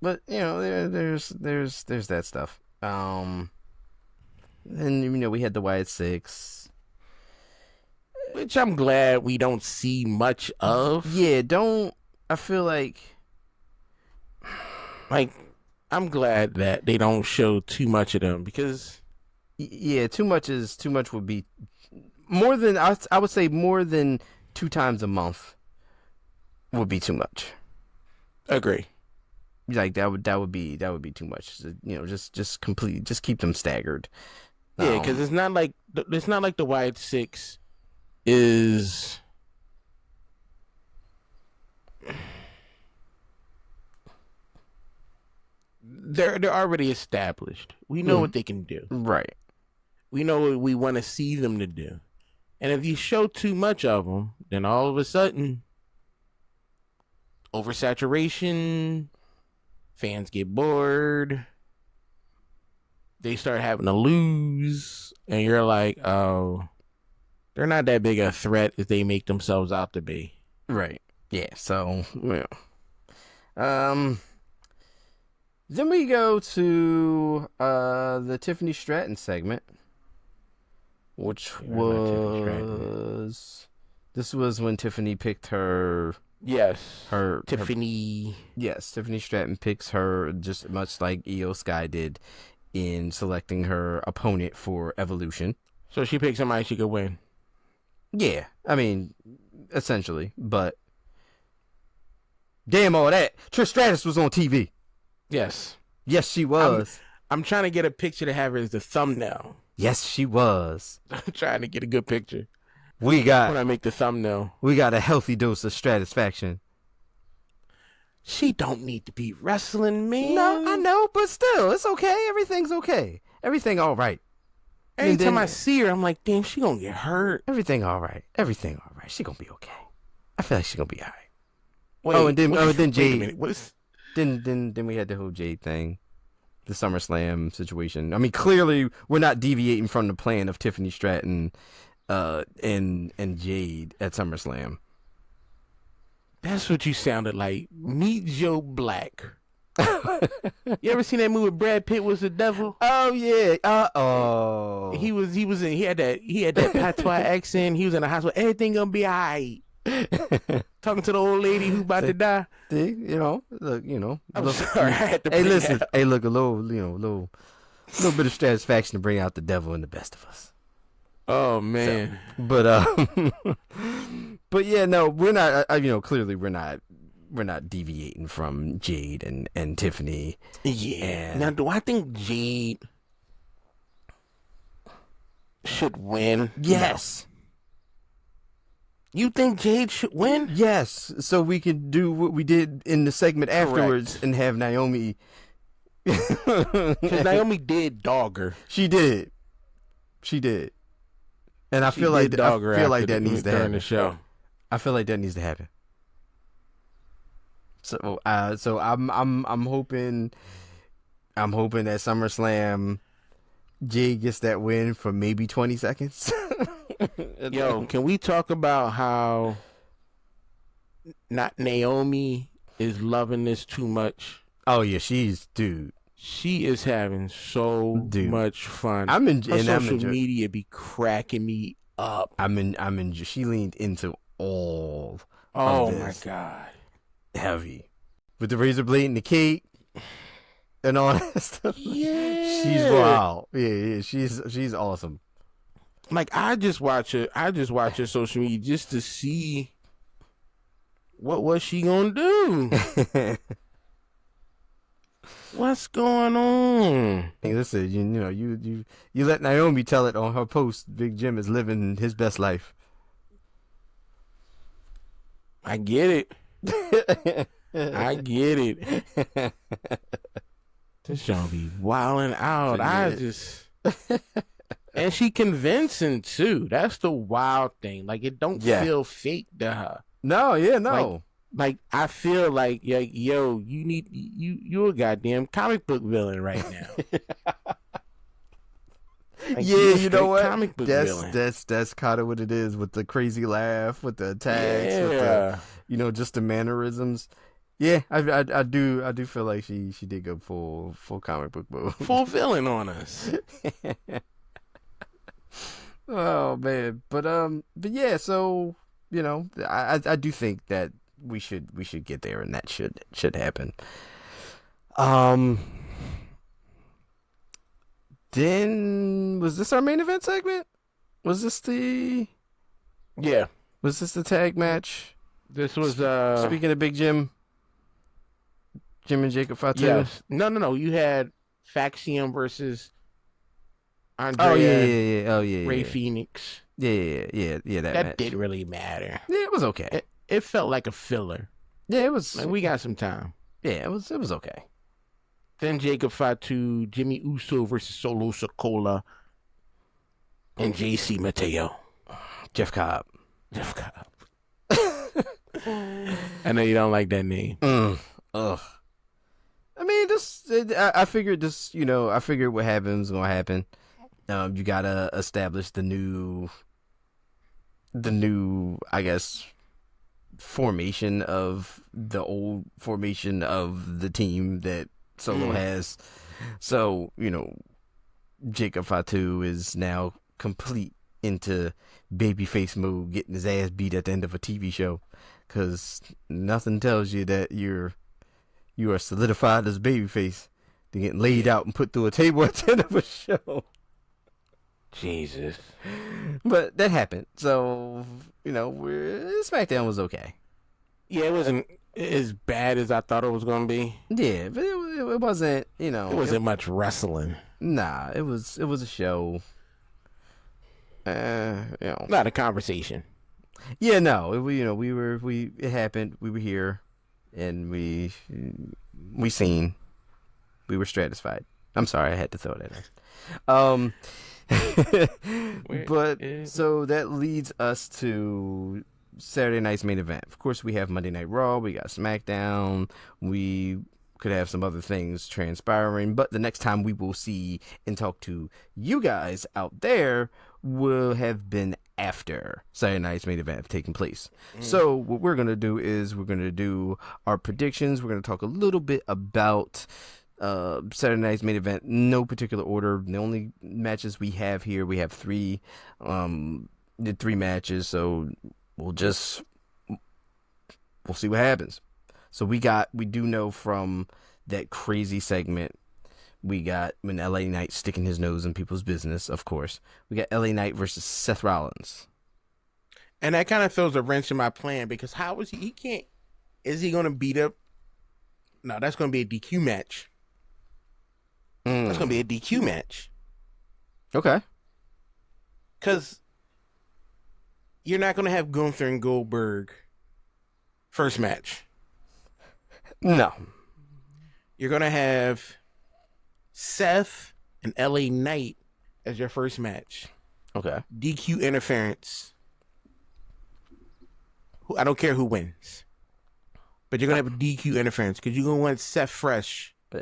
But there's that stuff. And we had the Wyatt Six, which I'm glad we don't see much of. Yeah, I feel like I'm glad that they don't show too much of them because too much would be more than I would say more than 2 times a month would be too much. Agree. Like that would be too much. Just keep them staggered. Yeah, because it's not like the Wyatt Six is. They're already established. We know what they can do. Right. We know what we want to see them to do. And if you show too much of them, then all of a sudden, oversaturation. Fans get bored. They start having to lose. And you're like, oh, they're not that big a threat as they make themselves out to be. Right. Yeah. So, then we go to the Tiffany Stratton segment, which this was when Tiffany picked her. Yes. Tiffany Stratton picks her just much like Io Sky did in selecting her opponent for Evolution. So she picked somebody she could win. Yeah, I mean, essentially, but damn all that. Trish Stratus was on TV. Yes. Yes, she was. I'm trying to get a picture to have her as the thumbnail. Yes, she was. I'm trying to get a good picture. When I make the thumbnail. We got a healthy dose of Stratisfaction. She don't need to be wrestling, man. No, I know, but still, it's okay. Everything's okay. Everything all right. Every time I see her, I'm like, damn, she gonna get hurt. Everything all right. She gonna be okay. I feel like she gonna be all right. Wait, then Jade. Wait a minute. Then we had the whole Jade thing, the SummerSlam situation. I mean, clearly we're not deviating from the plan of Tiffany Stratton, and Jade at SummerSlam. That's what you sounded like. Meet Joe Black. You ever seen that movie Brad Pitt was the devil? Oh yeah. He had that patois accent. He was in the hospital. Everything gonna be alright. Talking to the old lady who about to die. Look, I'm sorry. I had to hey, listen. Hey, look, a little bit of satisfaction to bring out the devil in the best of us. Oh man. So, but yeah, no, we're not. Clearly we're not deviating from Jade and Tiffany. Yeah. Now, do I think Jade should win? Yes. You think Jade should win? Yes, so we can do what we did in the segment afterwards and have Naomi. Because Naomi did dog her. She did, and I feel like that needs to happen. The show. I feel like that needs to happen. So, I'm hoping at SummerSlam, Jade gets that win for maybe 20 seconds. Yo, can we talk about how not Naomi is loving this too much? Oh yeah, she is having so much fun. Social media be cracking me up. She leaned into all. Oh my God. Heavy. With the razor blade and the cake and all that stuff. Yeah. She's wild. Yeah, she's awesome. Like I just watch her social media just to see what was she gonna do. What's going on? Hey, listen, you let Naomi tell it on her post. Big Jim is living his best life. I get it. I get it. This y'all be wilding out. And she convincing too. That's the wild thing. Like it don't feel fake to her. No, no. Like I feel like yo, you're a goddamn comic book villain right now. Like, yeah, you know what? Comic book villain. That's kind of what it is with the crazy laugh, with the attacks, with the, just the mannerisms. Yeah, I do feel like she did go full comic book mode. Full villain on us. Oh man, but yeah, so I do think that we should get there, and that should happen. Then was this our main event segment? Was this the tag match? This was speaking of Big Jim and Jacob Fatu. Yes. No. You had Faxion versus Andrea. Oh yeah. Ray Phoenix. Yeah. That match didn't really matter. Yeah, it was okay. It felt like a filler. Yeah, it was. Like, we got some time. Yeah, it was okay. Then Jacob Fatu, Jimmy Uso versus Solo Sikoa, and JC Mateo. Jeff Cobb. I know you don't like that name. Ugh. I mean, I figured this. I figured what happens gonna happen. You gotta establish the new, I guess, formation of the old formation of the team that Solo has. So, Jacob Fatu is now complete into babyface mode, getting his ass beat at the end of a TV show, because nothing tells you that you are solidified as babyface to get laid out and put through a table at the end of a show. Jesus. But that happened. So, SmackDown was okay. Yeah, it wasn't as bad as I thought it was going to be. Yeah, but it wasn't, It wasn't much wrestling. Nah, it was a show. Not a conversation. Yeah, no. It happened. We were here, and we seen. We were stratified. I'm sorry, I had to throw that in. But so that leads us to Saturday night's main event. Of course, we have Monday Night Raw. We got SmackDown. We could have some other things transpiring, but the next time we will see and talk to you guys out there will have been after Saturday night's main event taking place. So what we're going to do is we're going to do our predictions. We're going to talk a little bit about Saturday night's main event, no particular order. The only matches we have here, we have three matches, so we'll see what happens. So we do know from that crazy segment, we got when LA Knight sticking his nose in people's business, of course. We got LA Knight versus Seth Rollins. And that kind of throws a wrench in my plan, because how is he can't, is he going to beat up? No, that's going to be a DQ match. That's going to be a DQ match. Okay. Because, you're not gonna have Gunther and Goldberg first match. No. You're gonna have Seth and LA Knight as your first match. Okay. DQ interference. I don't care who wins, but you're gonna have a DQ interference because you're gonna want Seth fresh. Yeah,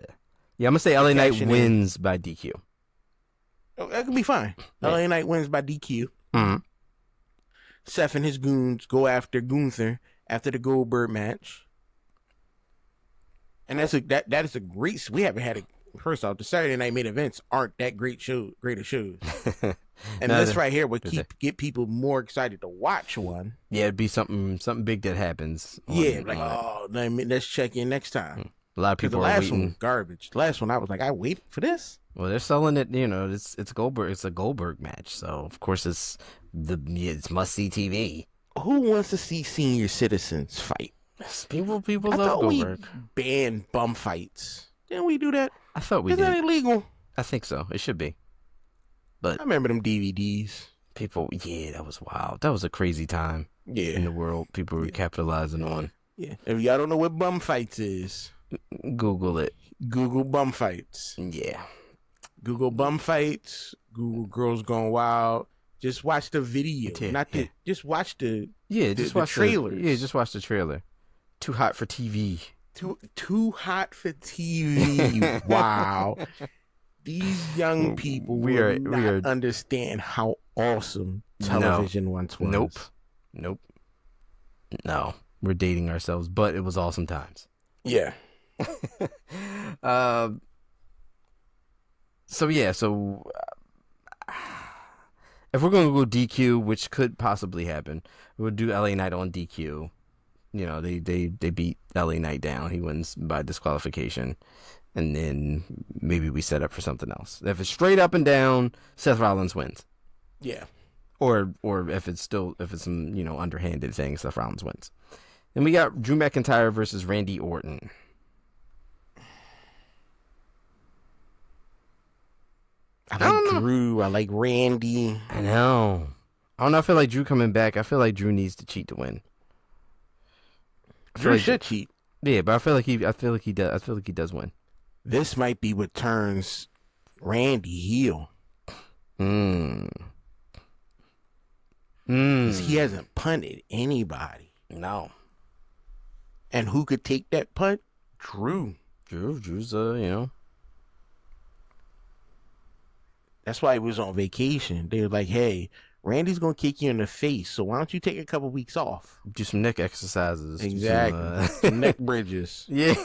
I'm gonna say LA Knight wins by DQ. Oh, that could be fine. Yeah. LA Knight wins by DQ. Mm-hmm. Seth and his goons go after Gunther after the Goldberg match. And that is a great. We haven't had a. First off, the Saturday night main events aren't that great shows. And this right here would get people more excited to watch one. Yeah, it'd be something big that happens. Let's check in next time. A lot of people the are last waiting. one was garbage. The last one I was like, I waited for this. Well, they're selling it. It's Goldberg. It's a Goldberg match, so of course it's must see TV. Who wants to see senior citizens fight? People I love thought Goldberg. We banned bum fights. Didn't we do that? I thought we Is did. that illegal? I think so. It should be. But I remember them DVDs. people, that was wild. That was a crazy time in the world. People were capitalizing on. Yeah. If y'all don't know what bum fights is, Google it. Google bum fights. Yeah. Google bum fights. Google girls going wild. Just watch the video. Just watch the trailers. Just watch the trailer. Too hot for TV. Too hot for TV. Wow. These young people will not understand how awesome television once was. Nope. No. We're dating ourselves, but it was awesome times. Yeah. So if we're going to go DQ, which could possibly happen, we'll do LA Knight on DQ. They beat LA Knight down. He wins by disqualification. And then maybe we set up for something else. If it's straight up and down, Seth Rollins wins. Yeah. Or if it's some, underhanded thing, Seth Rollins wins. Then we got Drew McIntyre versus Randy Orton. I like Drew. I like Randy. I know. I don't know. I feel like Drew coming back. I feel like Drew needs to cheat to win. Drew should cheat. Yeah, but I feel like he does. I feel like he does win. This might be what turns Randy heel. Because he hasn't punted anybody. No. And who could take that punt? Drew. Drew's That's why he was on vacation. They were like, hey, Randy's going to kick you in the face, so why don't you take a couple weeks off? Do some neck exercises. Exactly. Some neck bridges. Yeah.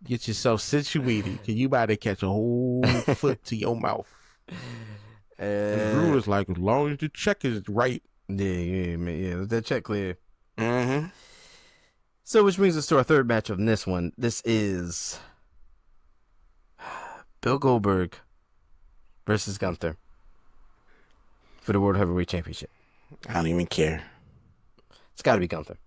Get yourself situated, because you about to catch a whole foot to your mouth. And Drew was like, as long as the check is right. Yeah, that check clear. Mm-hmm. So, which brings us to our third match of this one. This is Bill Goldberg versus Gunther for the World Heavyweight Championship. I don't even care. It's got to be Gunther.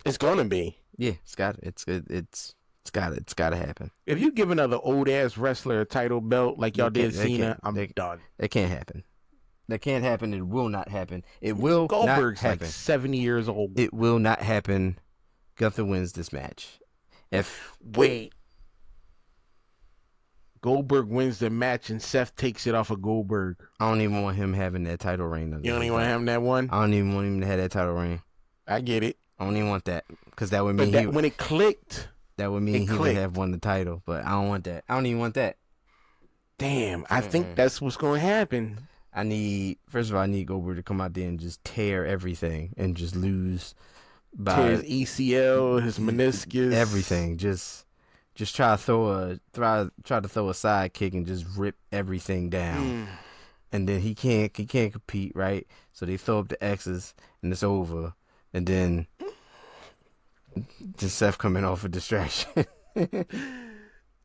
It's gonna be. Yeah, it's got to happen. If you give another old ass wrestler a title belt like y'all did Cena, I'm done. That can't happen. That can't happen. It will not happen. It will Goldberg's not happen. like 70 years old. It will not happen. Gunther wins this match. Wait. Goldberg wins the match and Seth takes it off of Goldberg. I don't even want him having that title reign. You don't even want him that one? I don't even want him to have that title reign. I get it. I don't even want that. Because that would mean when it clicked. That would mean he would have won the title. But I don't want that. I don't even want that. Damn. I think that's what's going to happen. First of all, I need Goldberg to come out there and just tear everything and just lose by his ACL, his meniscus, everything. Just try to throw a sidekick and just rip everything down. And then he can't compete, right? So they throw up the X's and it's over. And then just Seth coming off a distraction.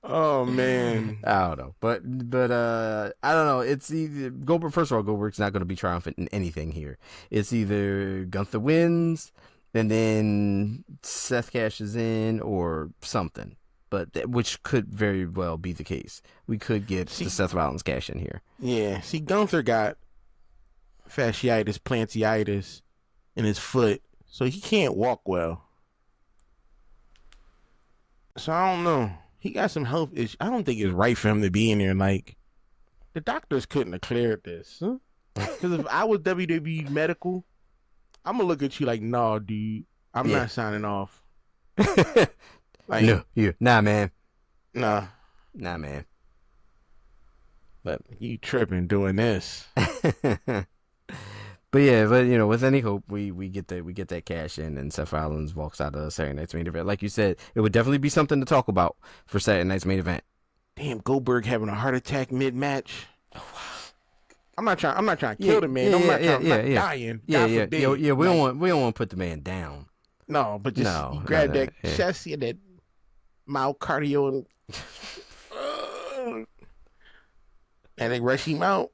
Oh man, I don't know, but I don't know. It's either Goldberg. First of all, Goldberg's not going to be triumphant in anything here. It's either Gunther wins and then Seth cashes in or something, but which could very well be the case. We could get the Seth Rollins cash in here. Yeah. See, Gunther got fasciitis, plantitis in his foot, so he can't walk well. So I don't know. He got some health issues. I don't think it's right for him to be in there. Like, the doctors couldn't have cleared this. Because if I was WWE medical, I'm gonna look at you like, nah, dude, I'm not signing off. Like, nah, man. Nah, man. But you tripping doing this. But you know, with any hope, we get that cash in, and Seth Rollins walks out of Saturday Night's main event. Like you said, it would definitely be something to talk about for Saturday Night's main event. Damn, Goldberg having a heart attack mid-match. Oh, wow. I'm not trying to kill the man. I'm not dying. Yeah. We don't want to put the man down. No, but just grab that chest and that myocardial and then rush him out.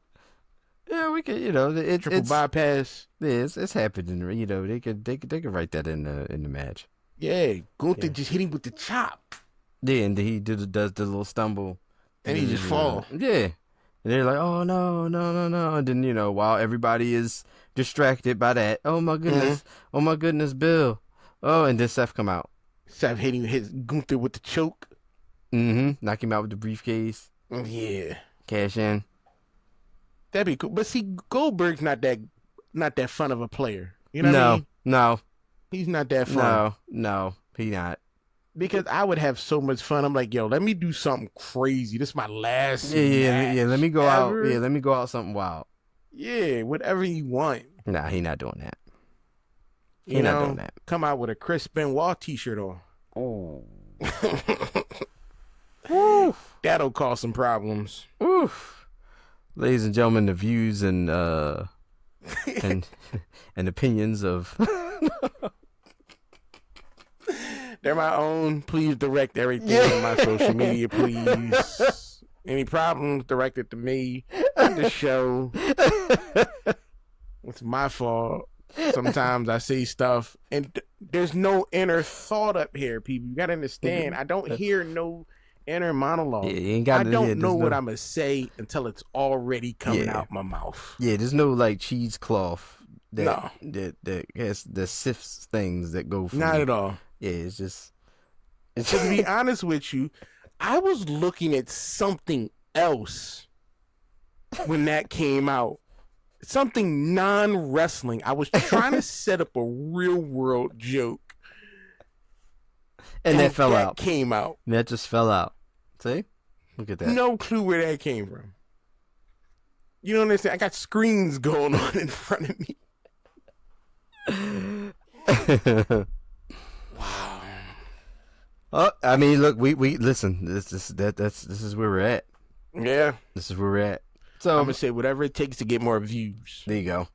Yeah, we could, you know, triple bypass. Yeah, it's happening. You know, they could write that in the match. Yeah, Gunther just hit him with the chop. Yeah, and he does the little stumble, and he just fall. Yeah, and they're like, oh no, and then, you know, while everybody is distracted by that, oh my goodness, Bill. Oh, and then Seth come out. Seth hit Gunther with the choke. Knock him out with the briefcase. Yeah. Cash in. That'd be cool. But see, Goldberg's not that fun of a player. You know what I mean? No. He's not that fun. No, he not. Because I would have so much fun. I'm like, yo, let me do something crazy. This is my last match. Let me go ever. out. Yeah, let me go out something wild. Yeah, whatever you want. Nah, he not doing that. He not doing that. Come out with a Chris Benoit t-shirt on. Oh. That'll cause some problems. Oof. Ladies and gentlemen, the views and opinions of they're my own. Please direct everything on my social media, please. Any problems, direct it to me. Not the show. It's my fault. Sometimes I say stuff and there's no inner thought up here, people. You gotta understand. I don't hear no inner monologue. I don't know what I'm gonna say until it's already coming out my mouth. Yeah, there's no like cheesecloth that has the sifts things that go from. Not at all. Yeah, it's just. So to be honest with you, I was looking at something else when that came out. Something non-wrestling. I was trying to set up a real world joke. And that fell out. Came out. That just fell out. See? Look at that. No clue where that came from. You know what I'm saying? I got screens going on in front of me. Wow. Oh, I mean, look, we listen. This is where we're at. Yeah. This is where we're at. So I'm gonna say whatever it takes to get more views. There you go.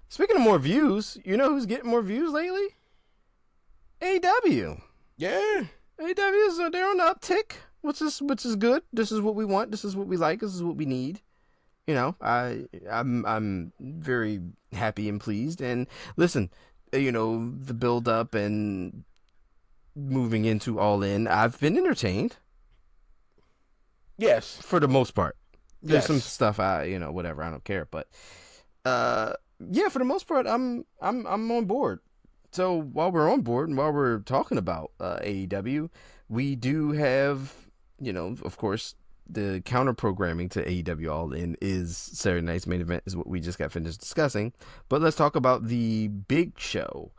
Speaking of more views, you know who's getting more views lately? AEW. Yeah. AEW they're on the uptick, which is good. This is what we want. This is what we like. This is what we need. You know, I'm very happy and pleased. And listen, you know, the build up and moving into All In, I've been entertained. Yes, for the most part. There's yes. some stuff whatever, I don't care, but yeah, for the most part, I'm on board. So while we're on board and while we're talking about AEW, we do have, you know, of course, the counter programming to AEW All In is Saturday Night's Main Event is what we just got finished discussing. But let's talk about the big show,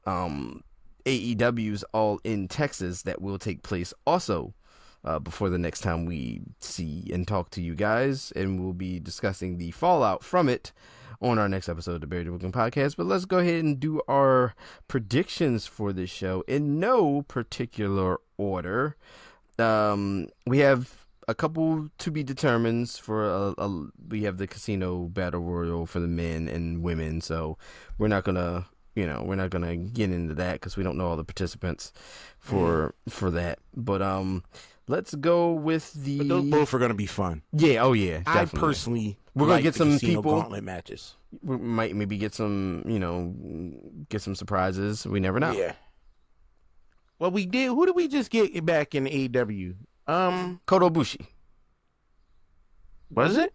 AEW's All In Texas, that will take place also before the next time we see and talk to you guys, and we'll be discussing the fallout from it on our next episode of the Barry the Brooklyn Podcast. But let's go ahead and do our predictions for this show in no particular order. We have a couple to be determined for we have the casino battle royal for the men and women, so we're not gonna get into that because we don't know all the participants for that. But let's go with But those both are gonna be fun. Yeah, oh yeah. I personally, we're gonna get some people gauntlet matches. We might maybe get some, get some surprises. We never know. Yeah. Well, we did. Who did we just get back in AEW? Kota Ibushi. Was it?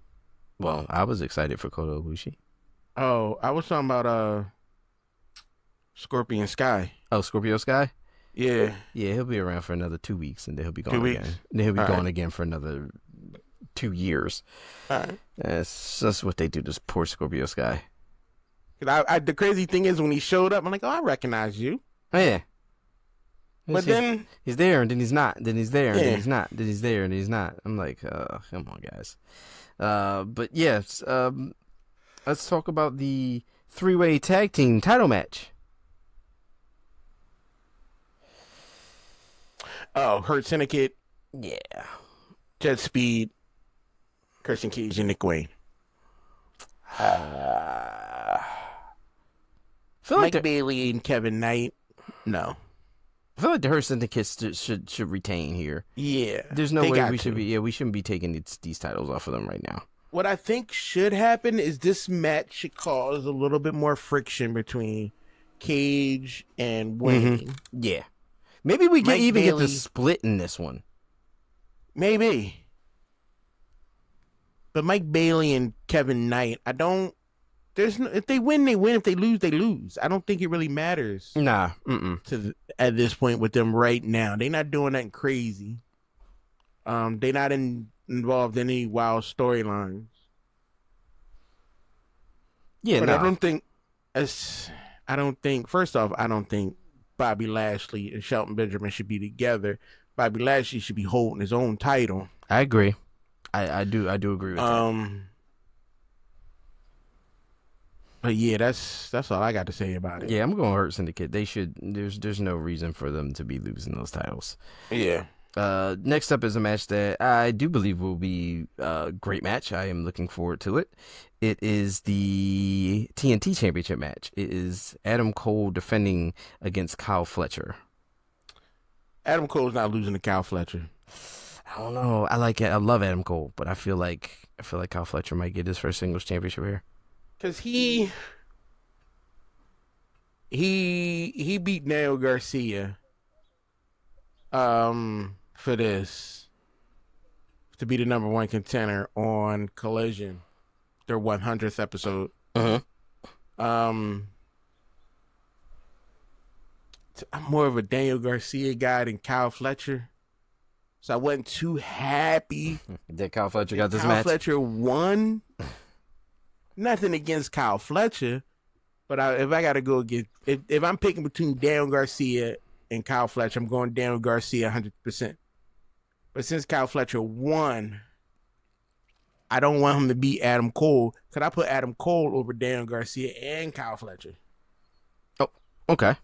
Well, I was excited for Kota Ibushi. Oh, I was talking about Scorpion Sky. Oh, Scorpio Sky. Yeah. Yeah, he'll be around for another 2 weeks, and then he'll be 2 gone weeks. again. Then he'll be All gone right. again for another 2 years. All right. That's what they do to poor Scorpio Sky. 'Cause the crazy thing is when he showed up, I'm like, oh, I recognize you. Oh yeah. But then he's there, and then he's not. Then he's there, and then Yeah. he's not. Then he's there, and he's not. I'm like, come on, guys. But yes, let's talk about the 3-way tag team title match. Oh, Hurt Syndicate, Yeah. Jet Speed, Christian Cage, and Nick Wayne. feel like Mike Bailey and Kevin Knight. No. I feel like the Hurt Syndicate should retain here. Yeah. There's no they way got we to. should be. Yeah, we shouldn't be taking these titles off of them right now. What I think should happen is this match should cause a little bit more friction between Cage and Wayne. Yeah. Maybe we Mike can even get Bailey- the split in this one. Maybe. But Mike Bailey and Kevin Knight, I don't. There's no, if they win, they win. If they lose, they lose. I don't think it really matters Nah. at this point with them right now. They're not doing nothing crazy. They're not involved in any wild storylines. Yeah, But no. I don't think. First off, I don't think Bobby Lashley and Shelton Benjamin should be together. Bobby Lashley should be holding his own title. I agree. I do agree with that. But yeah, that's all I got to say about it. Yeah, I'm going to Hurt Syndicate. They should. There's no reason for them to be losing those titles. Yeah. Next up is a match that I do believe will be a great match. I am looking forward to it. It is the TNT Championship match. It is Adam Cole defending against Kyle Fletcher. Adam Cole's not losing to Kyle Fletcher. I don't know. I like it. I love Adam Cole, but I feel like Kyle Fletcher might get his first singles championship here. Cause he beat Neo Garcia for this to be the number one contender on Collision, their 100th episode. I'm more of a Daniel Garcia guy than Kyle Fletcher, so I wasn't too happy That Kyle Fletcher got this Kyle match. Fletcher won. Nothing against Kyle Fletcher, but if I got to go against, if I'm picking between Daniel Garcia and Kyle Fletcher, I'm going Daniel Garcia 100%. But since Kyle Fletcher won, I don't want him to beat Adam Cole. Could I put Adam Cole over Daniel Garcia and Kyle Fletcher? Oh, okay.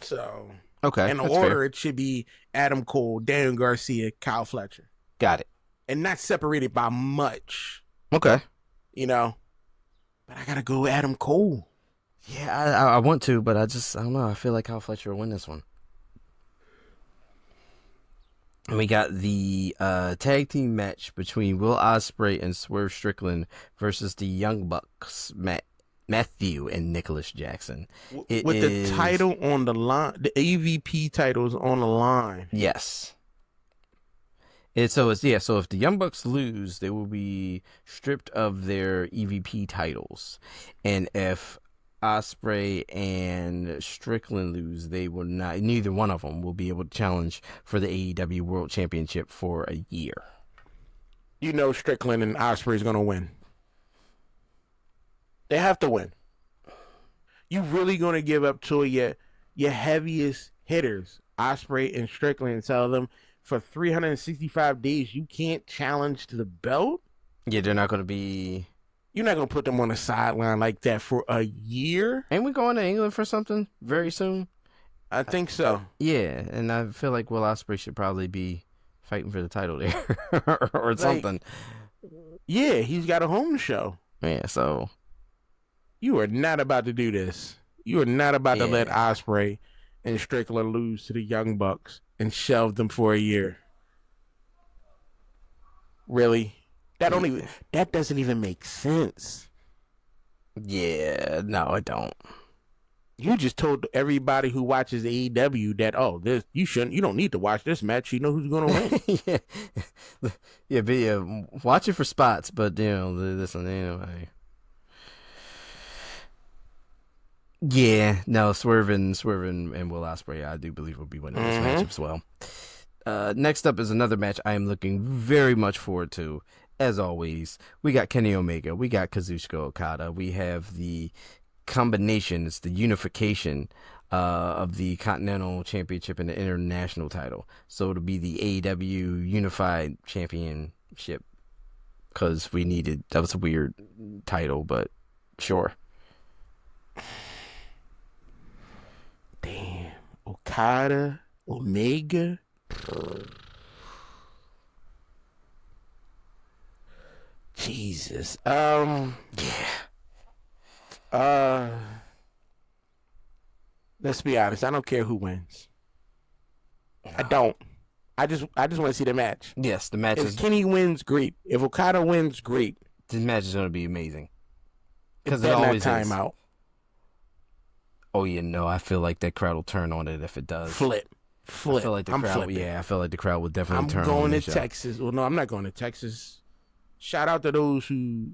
So, Okay. in that's order, fair. it should be Adam Cole, Daniel Garcia, Kyle Fletcher, Got it. and not separated by much. Okay. But I gotta go Adam Cole. Yeah, I want to, but I don't know. I feel like Kyle Fletcher will win this one. And we got the tag team match between Will Ospreay and Swerve Strickland versus the Young Bucks, Matthew and Nicholas Jackson. With the title on the line, the AVP titles on the line. Yes. So if the Young Bucks lose, they will be stripped of their EVP titles. And if Ospreay and Strickland lose, they will not, neither one of them will be able to challenge for the AEW World Championship for a year. Strickland and Ospreay is going to win. They have to win. You really going to give up to your heaviest hitters, Ospreay and Strickland, and tell them for 365 days you can't challenge to the belt? Yeah, they're not going to be... You're not going to put them on the sideline like that for a year? Ain't we going to England for something very soon? I think so. Yeah, and I feel like Will Ospreay should probably be fighting for the title there or something. Yeah, he's got a home show. Yeah, so... You are not about to do this. You are not about to let Ospreay and Strickland lose to the Young Bucks and shelve them for a year. Really? That doesn't even make sense. Yeah, no, it don't. You just told everybody who watches AEW that you don't need to watch this match. You know who's going to win. But watch it for spots. But listen, anyway. Yeah, no, Swerve and Will Ospreay, I do believe will be winning this match as well. Next up is another match I am looking very much forward to. As always, we got Kenny Omega, we got Kazuchika Okada, we have the combination, it's the unification of the Continental Championship and the International title. So it'll be the AEW Unified Championship because that was a weird title, but sure. Damn. Okada, Omega. Jesus. Yeah. Let's be honest. I don't care who wins. I don't. I just want to see the match. Yes, the match If Kenny wins, great. If Okada wins, great. This match is going to be amazing. Because it always time out. Oh, I feel like that crowd will turn on it if it does. Flip. I feel like I feel like the crowd will definitely turn on it. I'm going to Texas. Well, no, I'm not going to Texas. Shout out to those who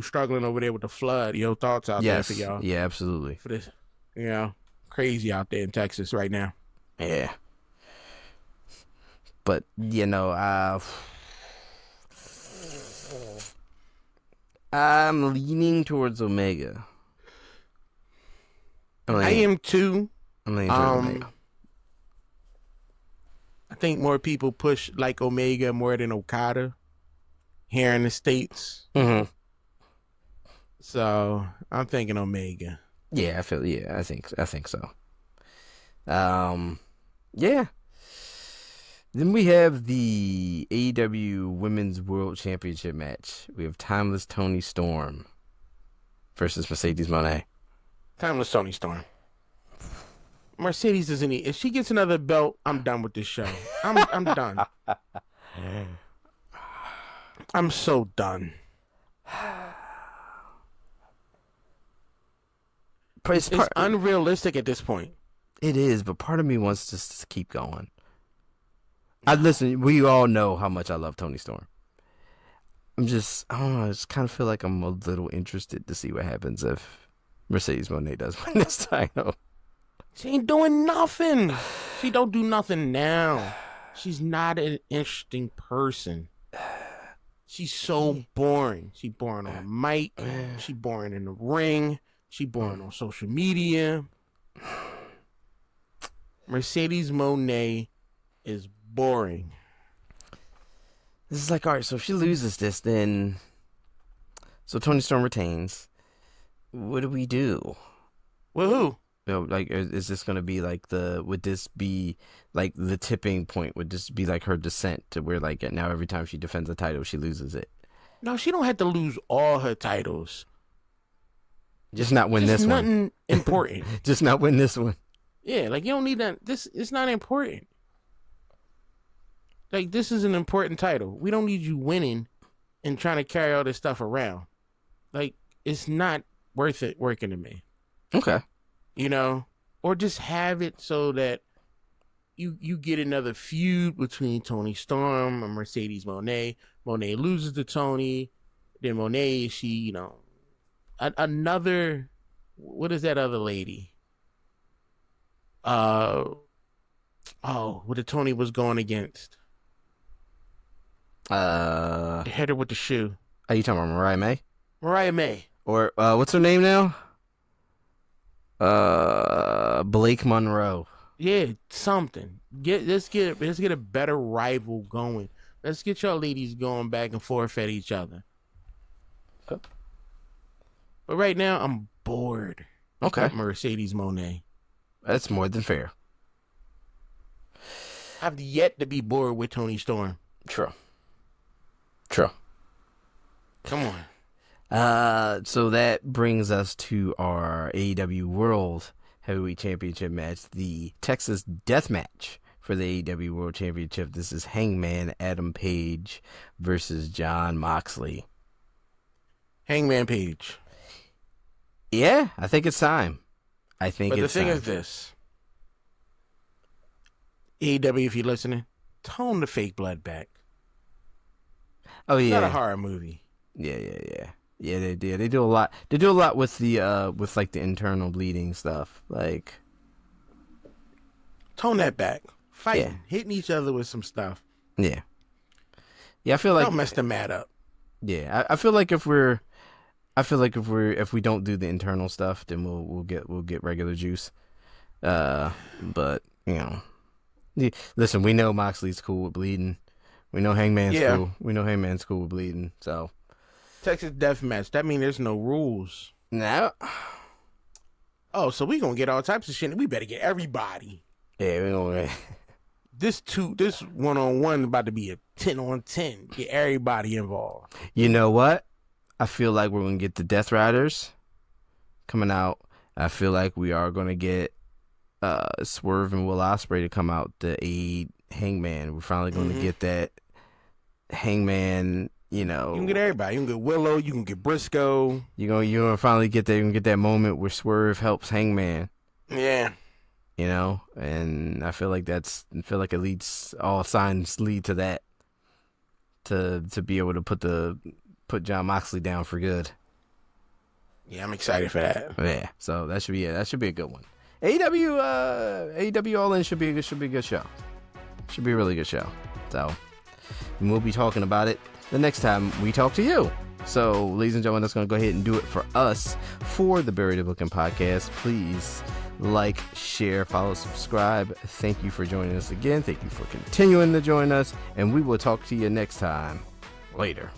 struggling over there with the flood. Your thoughts out there for y'all. Yeah, absolutely. For this, crazy out there in Texas right now. Yeah. But, I'm leaning towards Omega. I am too. I'm leaning towards Omega. I think more people push like Omega more than Okada here in the States. Mm-hmm. So I'm thinking Omega. Yeah, I think so. Yeah. Then we have the AEW Women's World Championship match. We have Timeless Toni Storm versus Mercedes Moné. Timeless Toni Storm. Mercedes doesn't need. If she gets another belt, I'm done with this show. I'm done. I'm so done. It's unrealistic at this point. It is, but part of me wants just to keep going. Listen, we all know how much I love Toni Storm. I don't know, I just kind of feel like I'm a little interested to see what happens if Mercedes Moné does win this title. She ain't doing nothing. She don't do nothing now. She's not an interesting person. She's so boring. She boring on the mic. She boring in the ring. She boring on social media. Mercedes Moné is boring. This is like, all right, so if she loses this, then... So Toni Storm retains. What do we do? Well, who? Is this going to be like would this be like the tipping point? Would this be like her descent to where like now every time she defends a title, she loses it? No, she don't have to lose all her titles. Just not win this one. Nothing important. Just not win this one. Yeah, like you don't need that. It's not important. Like this is an important title. We don't need you winning and trying to carry all this stuff around. Like it's not worth it working to me. Okay. Or just have it so that you get another feud between Toni Storm and Mercedes Moné. Moné loses to Toni, then Moné, she, another, what is that other lady? What the Toni was going against? The header with the shoe. Are you talking about Mariah May? Mariah May. Or what's her name now? Blake Monroe. Yeah, something. Let's get a better rival going. Let's get y'all ladies going back and forth at each other. Okay. But right now, I'm bored. Okay. Mercedes Moné. That's more than fair. I've yet to be bored with Toni Storm. True. Come on. So that brings us to our AEW World Heavyweight Championship match, the Texas Death Match for the AEW World Championship. This is Hangman Adam Page versus Jon Moxley. Hangman Page. Yeah, I think it's time. But the thing is this. AEW, if you're listening, tone the fake blood back. Oh, yeah. It's not a horror movie. Yeah. Yeah, they did. They do a lot. They do a lot with the with like the internal bleeding stuff. Like, tone that back. Fighting, hitting each other with some stuff. Yeah. Yeah, I feel like don't mess the mat up. Yeah, I feel like if we don't do the internal stuff, then we'll get regular juice. But you know, listen, we know Moxley's cool with bleeding. We know Hangman's cool. We know Hangman's cool with bleeding. So Texas death match. That means there's no rules. No. Oh, so we gonna get all types of shit. We better get everybody. Yeah, we gonna. This 1-on-1 about to be a 10-on-10. Get everybody involved. You know what? I feel like we're gonna get the Death Riders coming out. I feel like we are gonna get Swerve and Will Ospreay to come out to aid Hangman. We're finally gonna get that Hangman. You know, you can get everybody. You can get Willow. You can get Briscoe. You're gonna finally get that. You can get that moment where Swerve helps Hangman. Yeah. You know, and I feel like it leads, all signs lead to that, to be able to put Jon Moxley down for good. Yeah, I'm excited for that. Yeah, so that should be it. That should be a good one. AEW All In should be a good show. Should be a really good show. So we'll be talking about it the next time we talk to you. So, ladies and gentlemen, that's going to go ahead and do it for us for the Bury the Booking podcast. Please like, share, follow, subscribe. Thank you for joining us again. Thank you for continuing to join us. And we will talk to you next time. Later.